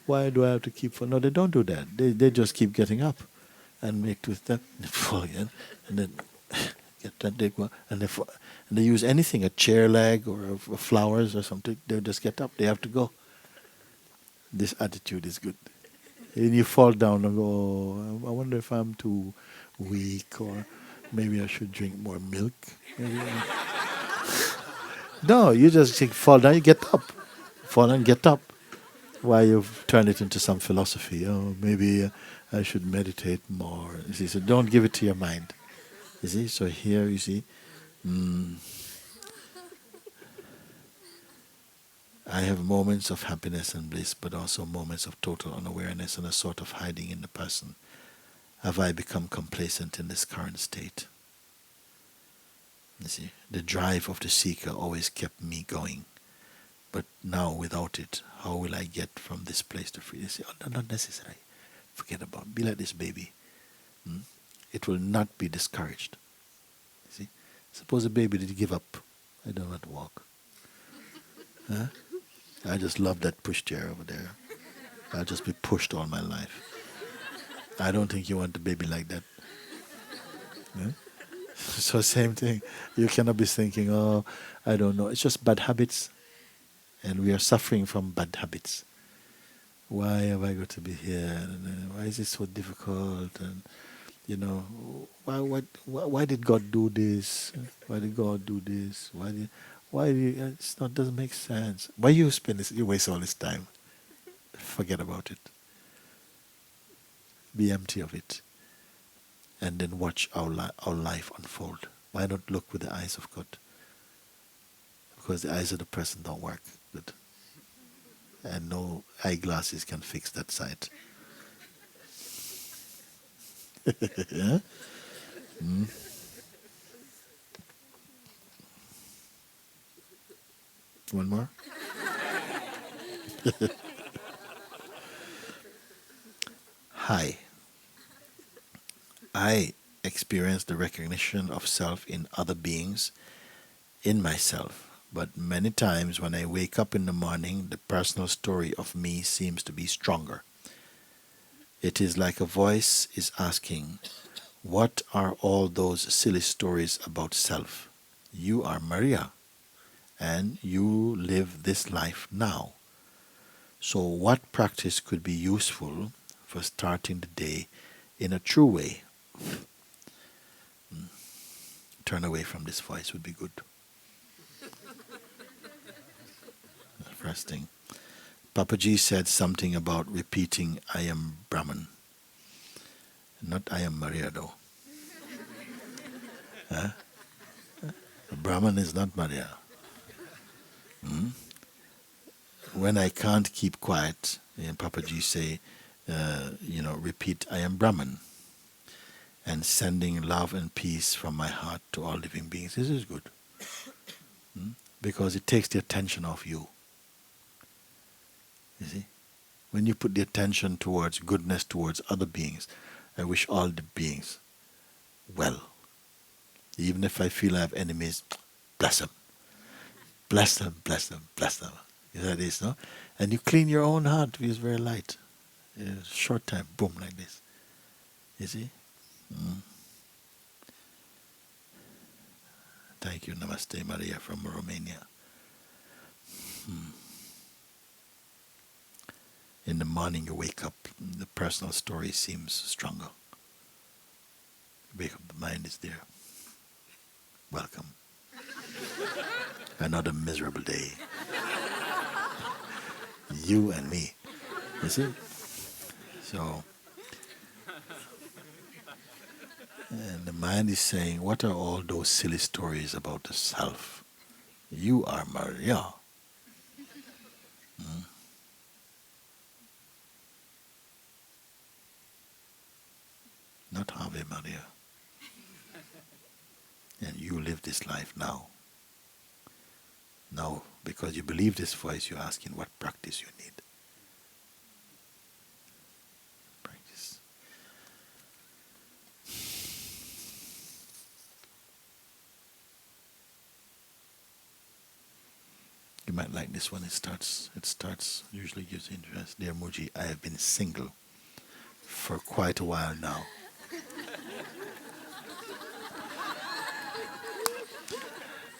Why do I have to keep falling? No, they don't do that. They just keep getting up and make two steps and fall again. And then get that they go and they use anything, a chair leg or flowers or something. They just get up. They have to go. This attitude is good. And you fall down and go, oh, I wonder if I'm too weak, or maybe I should drink more milk. No, you just fall down, you get up. Fall and get up. Why you've turned it into some philosophy. Oh, maybe I should meditate more. You see, so don't give it to your mind. You see, so here you see, I have moments of happiness and bliss, but also moments of total unawareness and a sort of hiding in the person. Have I become complacent in this current state? You see, the drive of the seeker always kept me going. But now without it, how will I get from this place to free? You say, oh, not necessary. Forget about it. Be like this baby. It will not be discouraged. You see? Suppose a baby did give up. I don't want to walk. Huh? I just love that pushchair over there. I'll just be pushed all my life. I don't think you want a baby like that. Yeah? So same thing. You cannot be thinking, oh, I don't know. It's just bad habits. And we are suffering from bad habits. Why have I got to be here? And, why is it so difficult? And why did God do this? Why did God do this? It's not, doesn't make sense. Why you waste all this time? Forget about it. Be empty of it. And then watch our life unfold. Why not look with the eyes of God? Because the eyes of the person don't work good. And no eyeglasses can fix that sight. Yeah? One more? Hi. I experience the recognition of self in other beings, in myself, But many times when I wake up in the morning, the personal story of me seems to be stronger. It is like a voice is asking, what are all those silly stories about self? You are Maria, and you live this life now. So what practice could be useful for starting the day in a true way? Turn away from this voice would be good. First thing. Papaji said something about repeating I am Brahman. Not I am Maria though. Huh? Brahman is not Maria. When I can't keep quiet, and Papaji say, repeat I am Brahman, and sending love and peace from my heart to all living beings. This is good. Because it takes the attention off you. You see? When you put the attention towards goodness towards other beings, I wish all the beings well. Even if I feel I have enemies, bless them. Bless them, bless them, bless them. You know that is, no? And you clean your own heart, it feels very light. In a short time, boom, like this. You see? Thank you, Namaste, Maria from Romania. In the morning you wake up, the personal story seems stronger. You wake up, the mind is there. Welcome. Another miserable day. You and me. You see? So, and the mind is saying, what are all those silly stories about the self? You are Maria. Not Ave Maria. And you live this life now. Now, because you believe this voice, you're asking what practice you need. Practice. You might like this one. It starts usually gives interest. Dear Mooji, I have been single for quite a while now.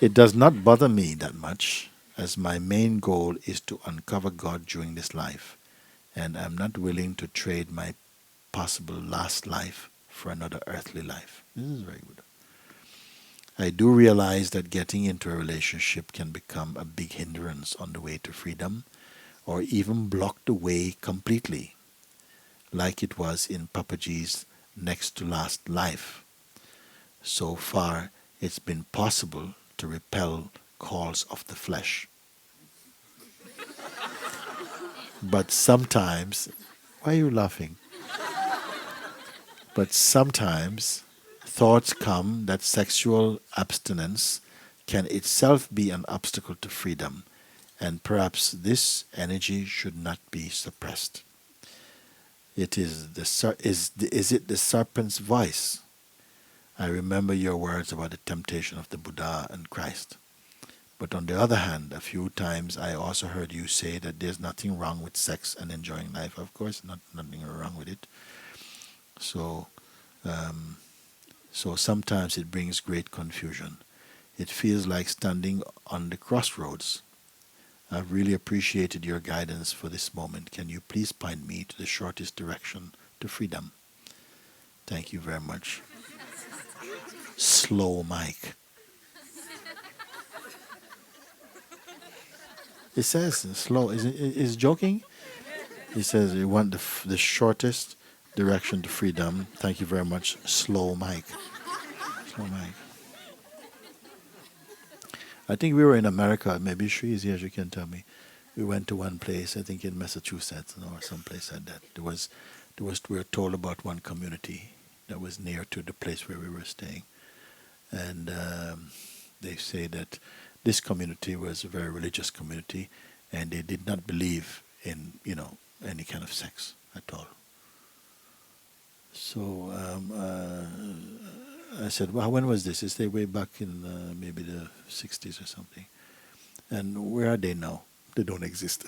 It does not bother me that much, as my main goal is to uncover God during this life, and I'm not willing to trade my possible last life for another earthly life. This is very good. I do realize that getting into a relationship can become a big hindrance on the way to freedom, or even block the way completely, like it was in Papaji's next to last life. So far, it's been possible to repel calls of the flesh. But sometimes, why are you laughing? But sometimes thoughts come that sexual abstinence can itself be an obstacle to freedom, and perhaps this energy should not be suppressed. It is is it the serpent's voice? I remember your words about the temptation of the Buddha and Christ. But on the other hand, a few times I also heard you say that there's nothing wrong with sex and enjoying life. Of course, nothing wrong with it. So, so sometimes it brings great confusion. It feels like standing on the crossroads. I've really appreciated your guidance for this moment. Can you please point me to the shortest direction to freedom? Thank you very much. Slow Mike. It says slow. Is joking? He says you want the shortest direction to freedom. Thank you very much. Slow Mike. Slow Mike. I think we were in America. Maybe she is here. She can tell me. We went to one place. I think in Massachusetts or someplace like that. We were told about one community that was near to the place where we were staying, and they say that this community was a very religious community, and they did not believe in any kind of sex at all. So I said, well, when was this? They say way back in maybe the 60s or something. And where are they now? They don't exist.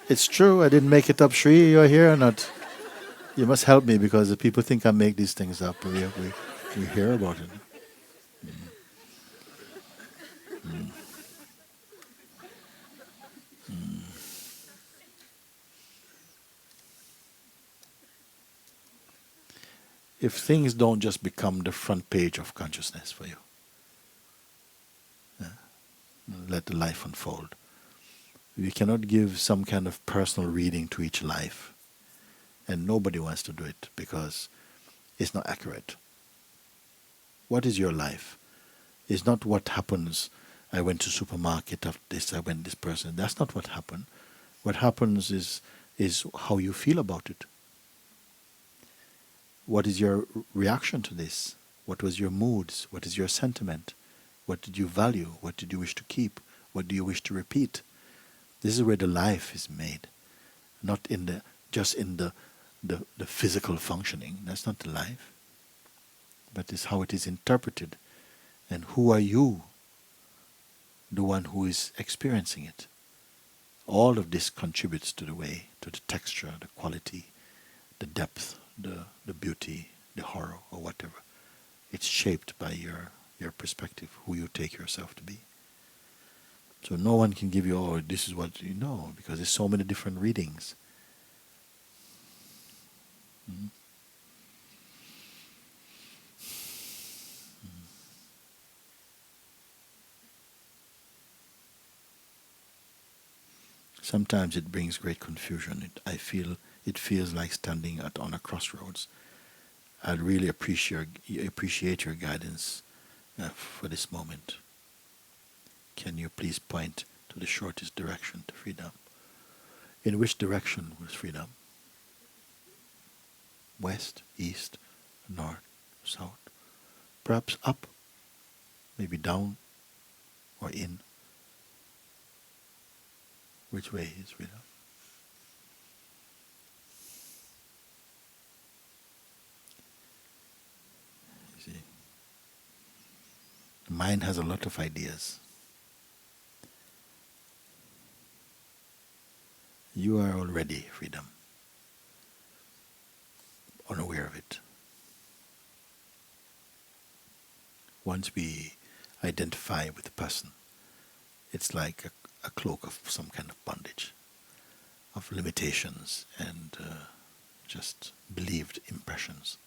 It's true. I didn't make it up. Shri, you're here or not? You must help me because the people think I make these things up. We hear about it. If things don't just become the front page of consciousness for you, let the life unfold. We cannot give some kind of personal reading to each life, and nobody wants to do it because it's not accurate. What is your life? It's not what happens. I went to supermarket after this. I went this person. That's not what happened. What happens is how you feel about it. What is your reaction to this? What was your moods? What is your sentiment? What did you value? What did you wish to keep? What do you wish to repeat? This is where the life is made, not in the just in the physical functioning. That's not the life, but it's how it is interpreted, and who are you, the one who is experiencing it. All of this contributes to the way, to the texture, the quality, the depth, the beauty, the horror, or whatever. It's shaped by your perspective, who you take yourself to be. So no one can give you, oh, this is what you know, because there's so many different readings. Mm-hmm. Sometimes it brings great confusion. It feels like standing on a crossroads. I'd really appreciate your guidance for this moment. Can you please point to the shortest direction to freedom? In which direction was freedom? West, east, north, south? Perhaps up, maybe down, or in? Which way is freedom? You see, the mind has a lot of ideas. You are already freedom, unaware of it. Once we identify with the person, it's like a cloak of some kind of bondage, of limitations and just believed impressions.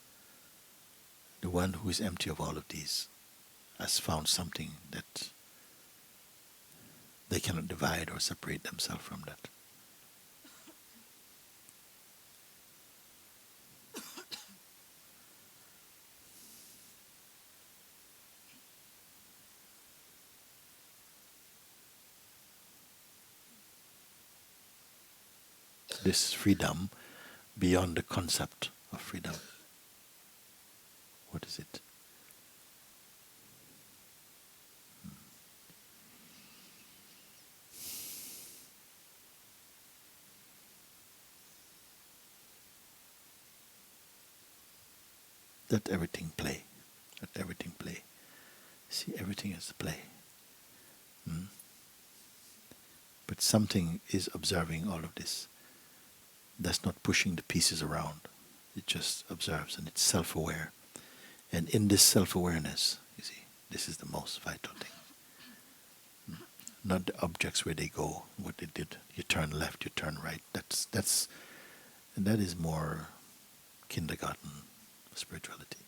The one who is empty of all of these has found something that they cannot divide or separate themselves from that. This freedom beyond the concept of freedom. What is it? Let everything play. Let everything play. See everything as play. But something is observing all of this. That's not pushing the pieces around. It just observes and it's self-aware. And in this self-awareness, you see, this is the most vital thing. Not the objects where they go, what they did. You turn left, you turn right. That is more kindergarten spirituality.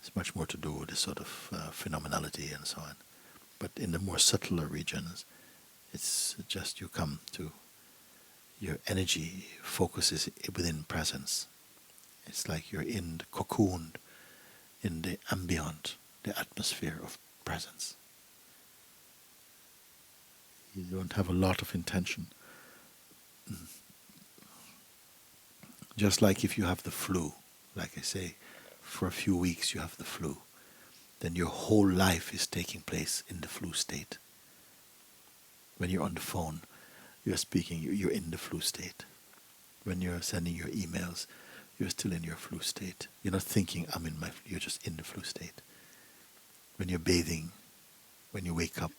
It's much more to do with this sort of phenomenality and so on. But in the more subtler regions, it's just you come to your energy focuses within presence. It's like you're in the cocooned, in the ambient, the atmosphere of presence. You don't have a lot of intention. Just like if you have the flu, like I say, for a few weeks you have the flu, then your whole life is taking place in the flu state. When you're on the phone, you're speaking, you're in the flu state. When you're sending your emails, you're still in your flow state. You're not thinking, you're just in the flow state. When you're bathing, when you wake up,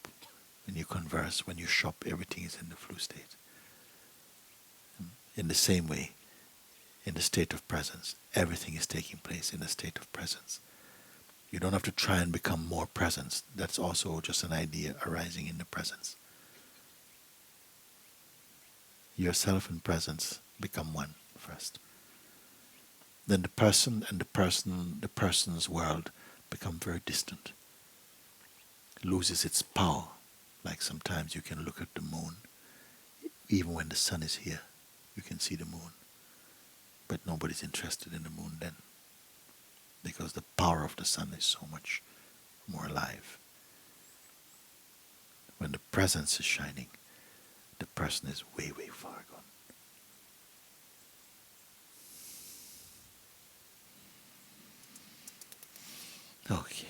when you converse, when you shop, everything is in the flow state. In the same way, in the state of presence, everything is taking place in a state of presence. You don't have to try and become more presence. That's also just an idea arising in the presence. Yourself and presence become one first. Then the person and the person's world become very distant. It loses its power. Like sometimes you can look at the moon. Even when the sun is here, you can see the moon. But nobody's interested in the moon then, because the power of the sun is so much more alive. When the presence is shining, the person is way, way far gone. Okay.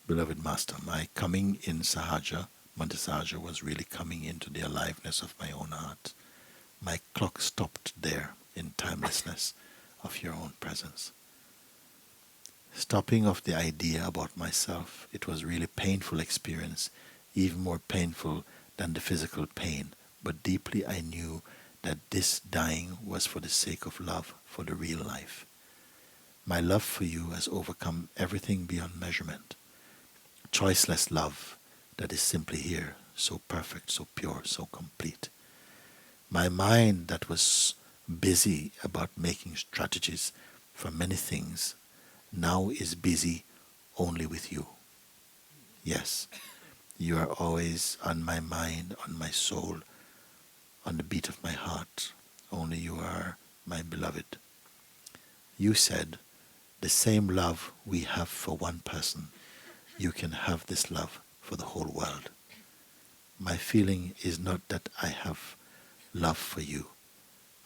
Beloved Master, my coming in Sahaja, Monte Sahaja, was really coming into the aliveness of my own heart. My clock stopped there in timelessness of your own presence. Stopping of the idea about myself, it was really painful experience, even more painful than the physical pain, but deeply I knew that this dying was for the sake of love for the real life. My love for you has overcome everything beyond measurement. Choiceless love that is simply here, so perfect, so pure, so complete. My mind that was busy about making strategies for many things now is busy only with you. Yes, you are always on my mind, on my soul, on the beat of my heart. Only you are my beloved. You said, the same love we have for one person, you can have this love for the whole world. My feeling is not that I have love for you.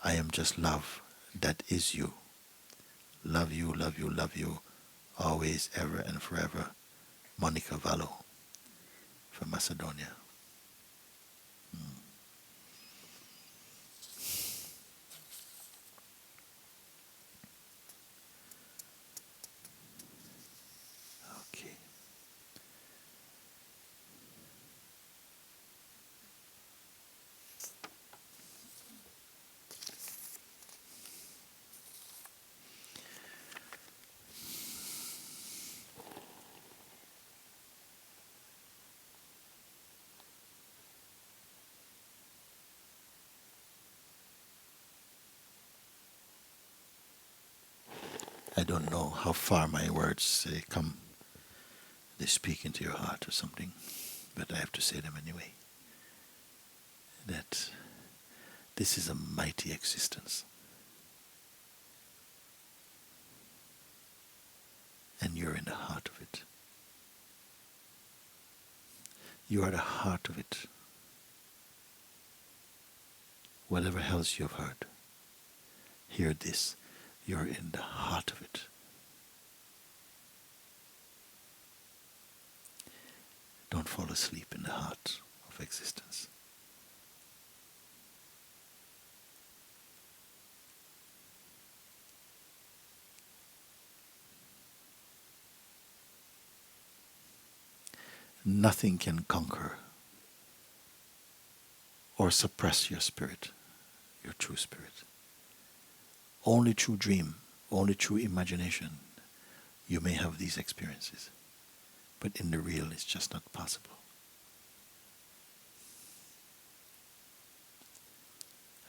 I am just love that is you. Love you, love you, love you, always, ever, and forever. Monica Vallo from Macedonia. Okay. I don't know how far my words come. They speak into your heart or something, but I have to say them anyway. That this is a mighty existence. And you're in the heart of it. You are the heart of it. Whatever else you have heard, hear this. You're in the heart of it. Don't fall asleep in the heart of existence. Nothing can conquer or suppress your spirit, your true spirit. Only through dream, only through imagination, you may have these experiences. But in the real, it's just not possible.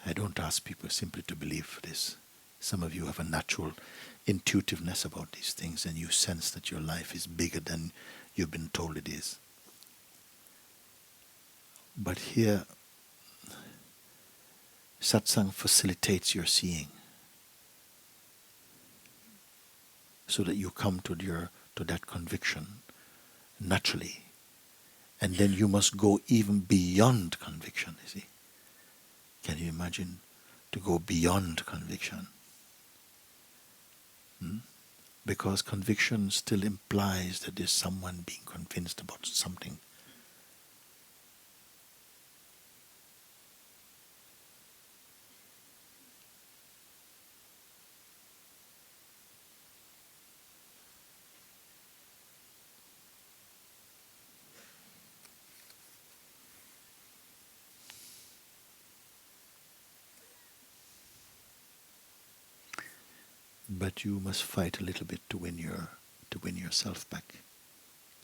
I don't ask people simply to believe this. Some of you have a natural intuitiveness about these things, and you sense that your life is bigger than you've been told it is. But here, Satsang facilitates your seeing, so that you come to that conviction naturally. And then you must go even beyond conviction, you see. Can you imagine to go beyond conviction? Because conviction still implies that there's someone being convinced about something. But you must fight a little bit to win yourself back.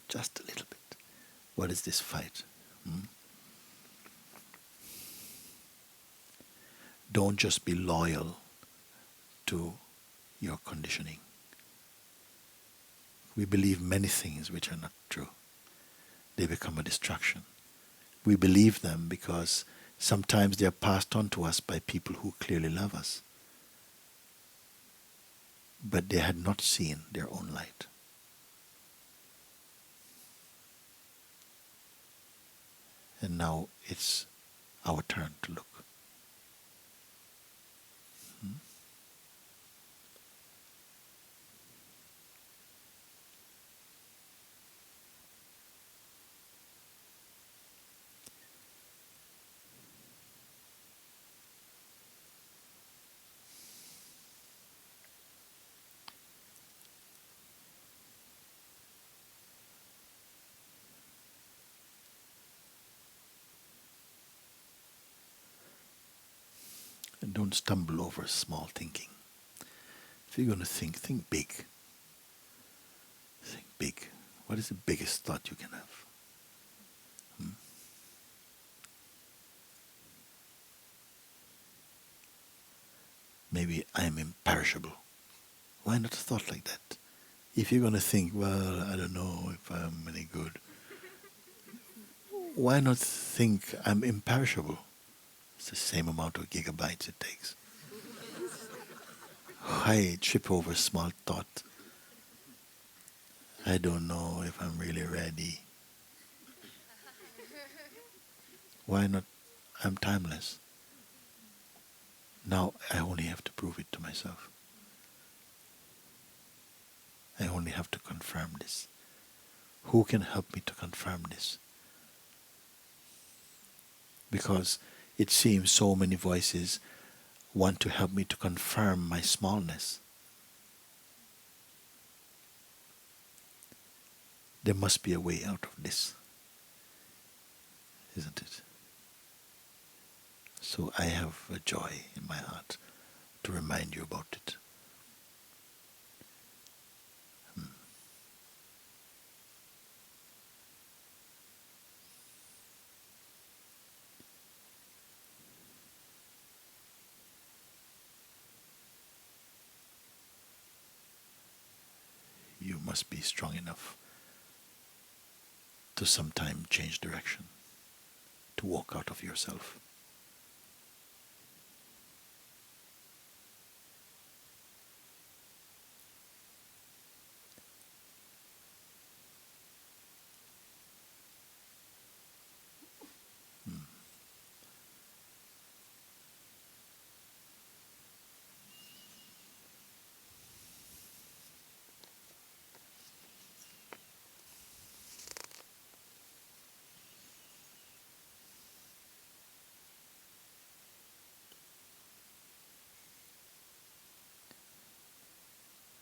Just a little bit. What is this fight? Don't just be loyal to your conditioning. We believe many things which are not true. They become a distraction. We believe them because sometimes they are passed on to us by people who clearly love us, but they had not seen their own light. And now it's our turn to look. And don't stumble over small thinking. If you're going to think big. Think big. What is the biggest thought you can have? Maybe I'm imperishable. Why not a thought like that? If you're going to think, well, I don't know if I'm any good, why not think I'm imperishable? It's the same amount of gigabytes it takes. Why trip over a small thought? I don't know if I'm really ready. Why not? I'm timeless. Now I only have to prove it to myself. I only have to confirm this. Who can help me to confirm this? Because it seems so many voices want to help me to confirm my smallness. There must be a way out of this, isn't it? So I have a joy in my heart to remind you about it. You must be strong enough to sometime change direction, to walk out of yourself.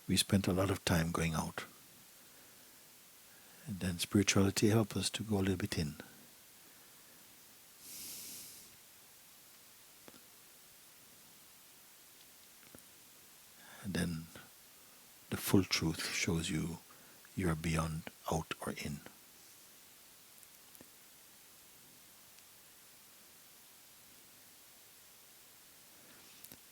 We spent a lot of time going out. And then spirituality helps us to go a little bit in. And then the full truth shows you are beyond out or in.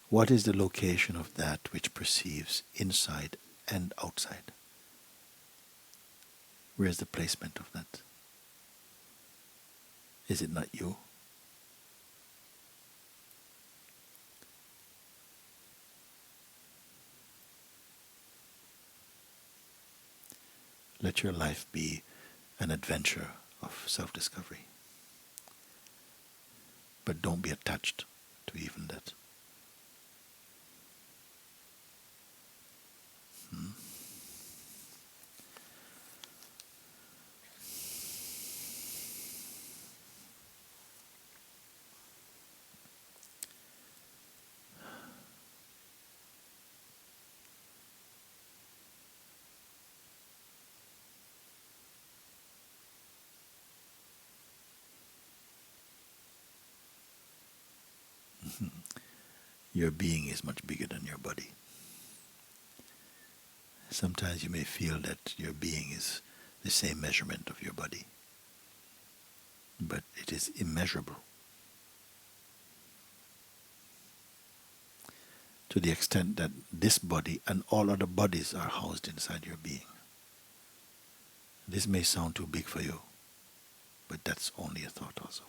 What is the location of that which perceives inside and outside? Where is the placement of that? Is it not you? Let your life be an adventure of self-discovery. But don't be attached to even that. Your being is much bigger than your body. Sometimes you may feel that your being is the same measurement of your body, but it is immeasurable to the extent that this body and all other bodies are housed inside your being. This may sound too big for you, but that's only a thought also.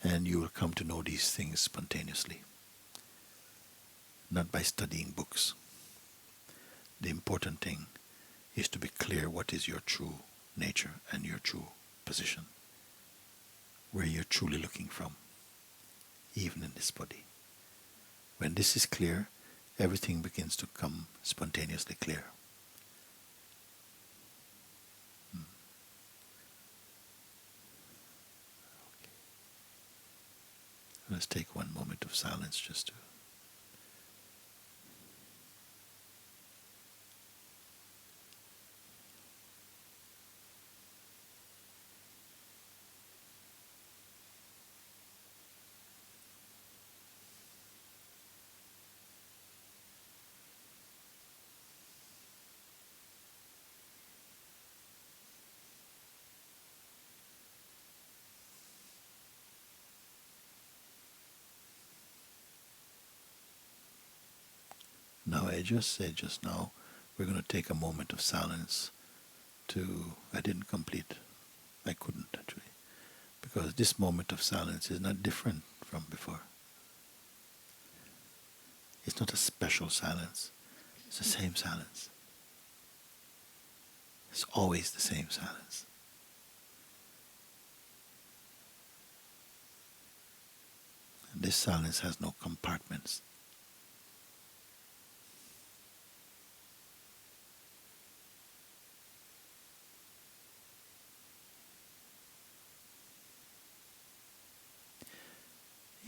And you will come to know these things spontaneously, not by studying books. The important thing is to be clear what is your true nature and your true position, where you're truly looking from, even in this body. When this is clear, everything begins to come spontaneously clear. Let's take one moment of silence just to now. I just said just now, we're going to take a moment of silence I didn't complete, I couldn't actually, because this moment of silence is not different from before. It's not a special silence, it's the same silence. It's always the same silence. And this silence has no compartments.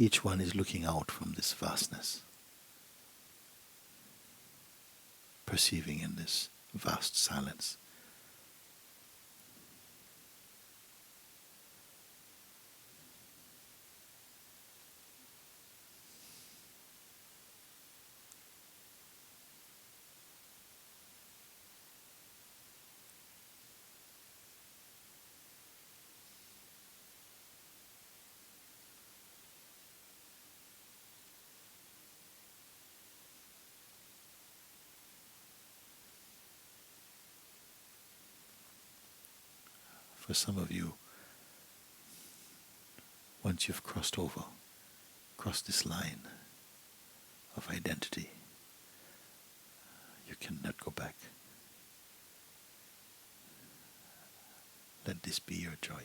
Each one is looking out from this vastness, perceiving in this vast silence. For some of you, once you've crossed this line of identity, you cannot go back. Let this be your joy.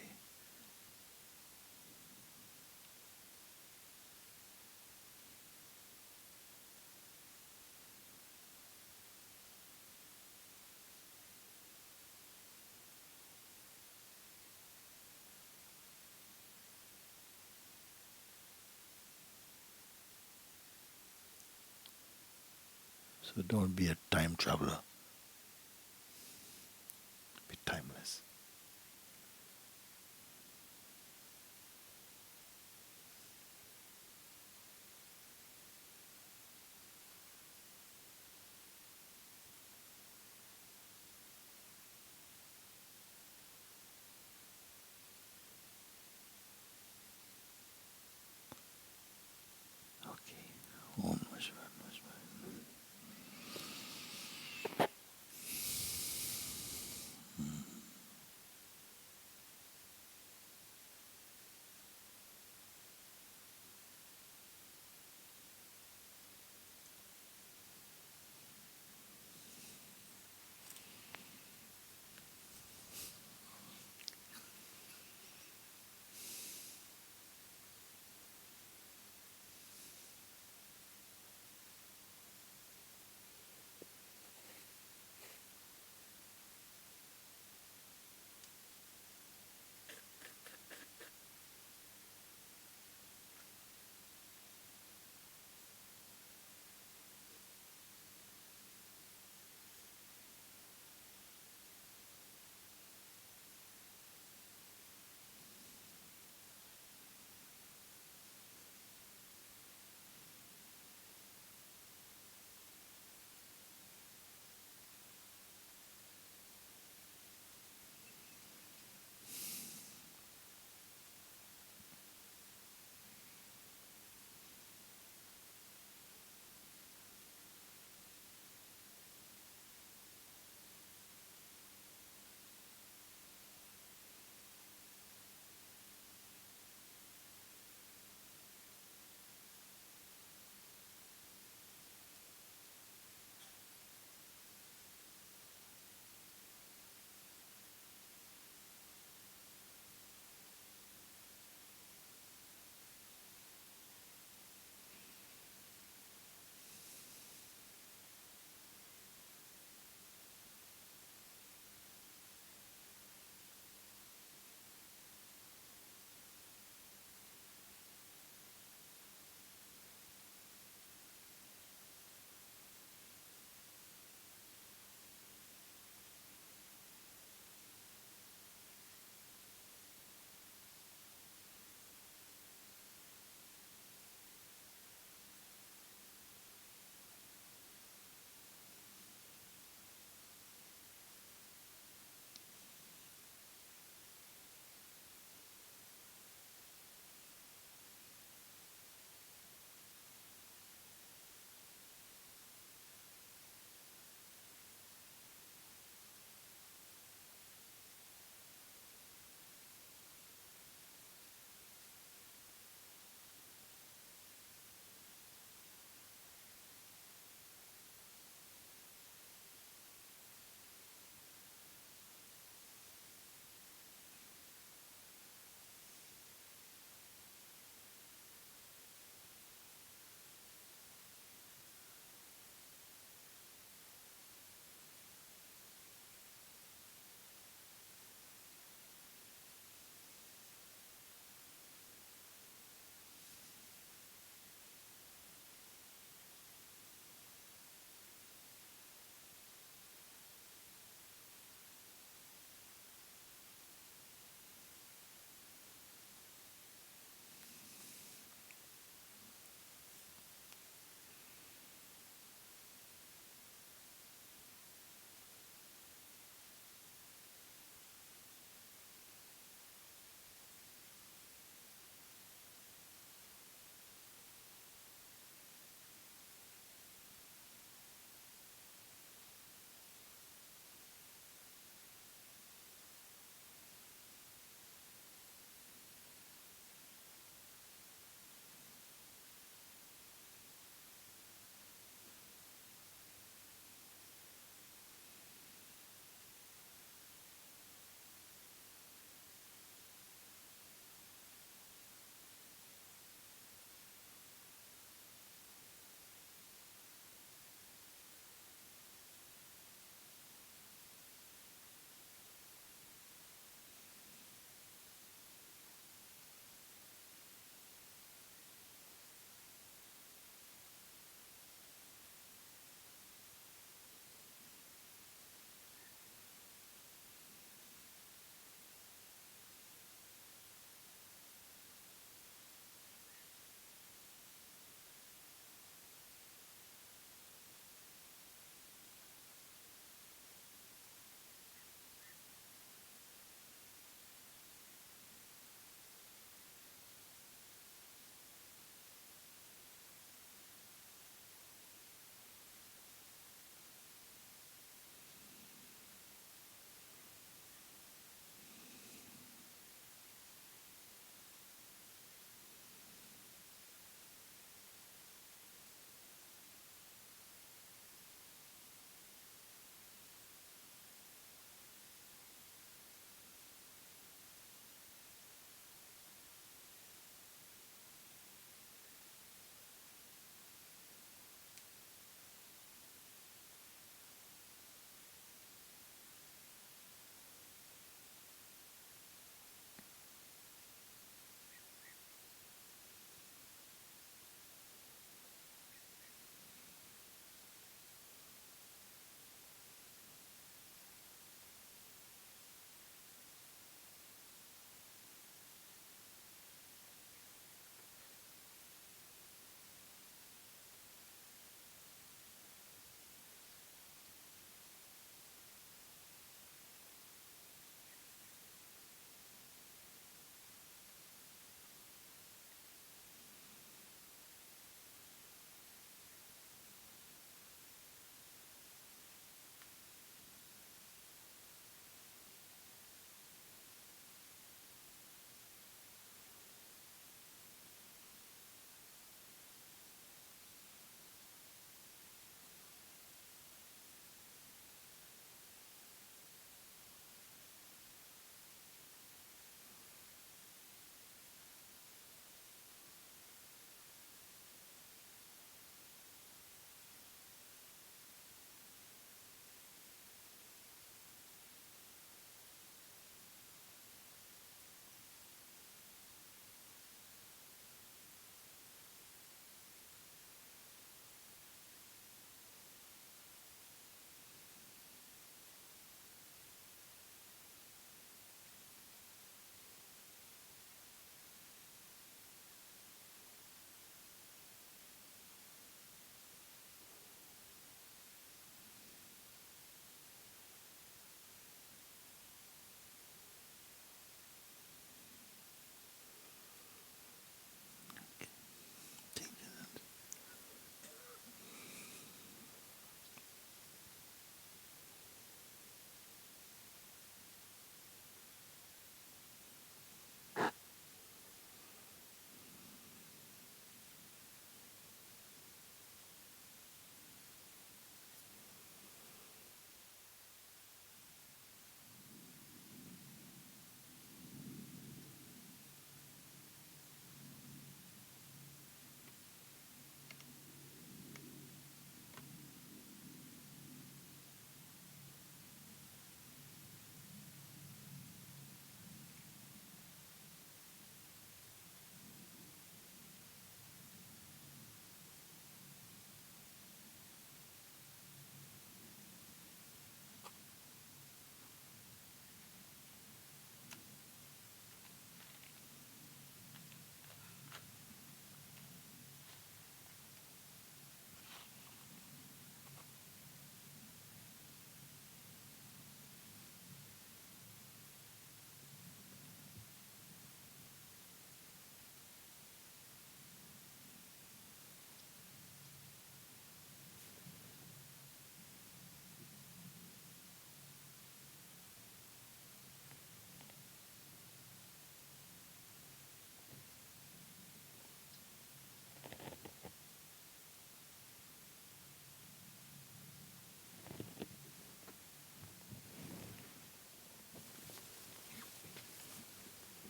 So don't be a time traveler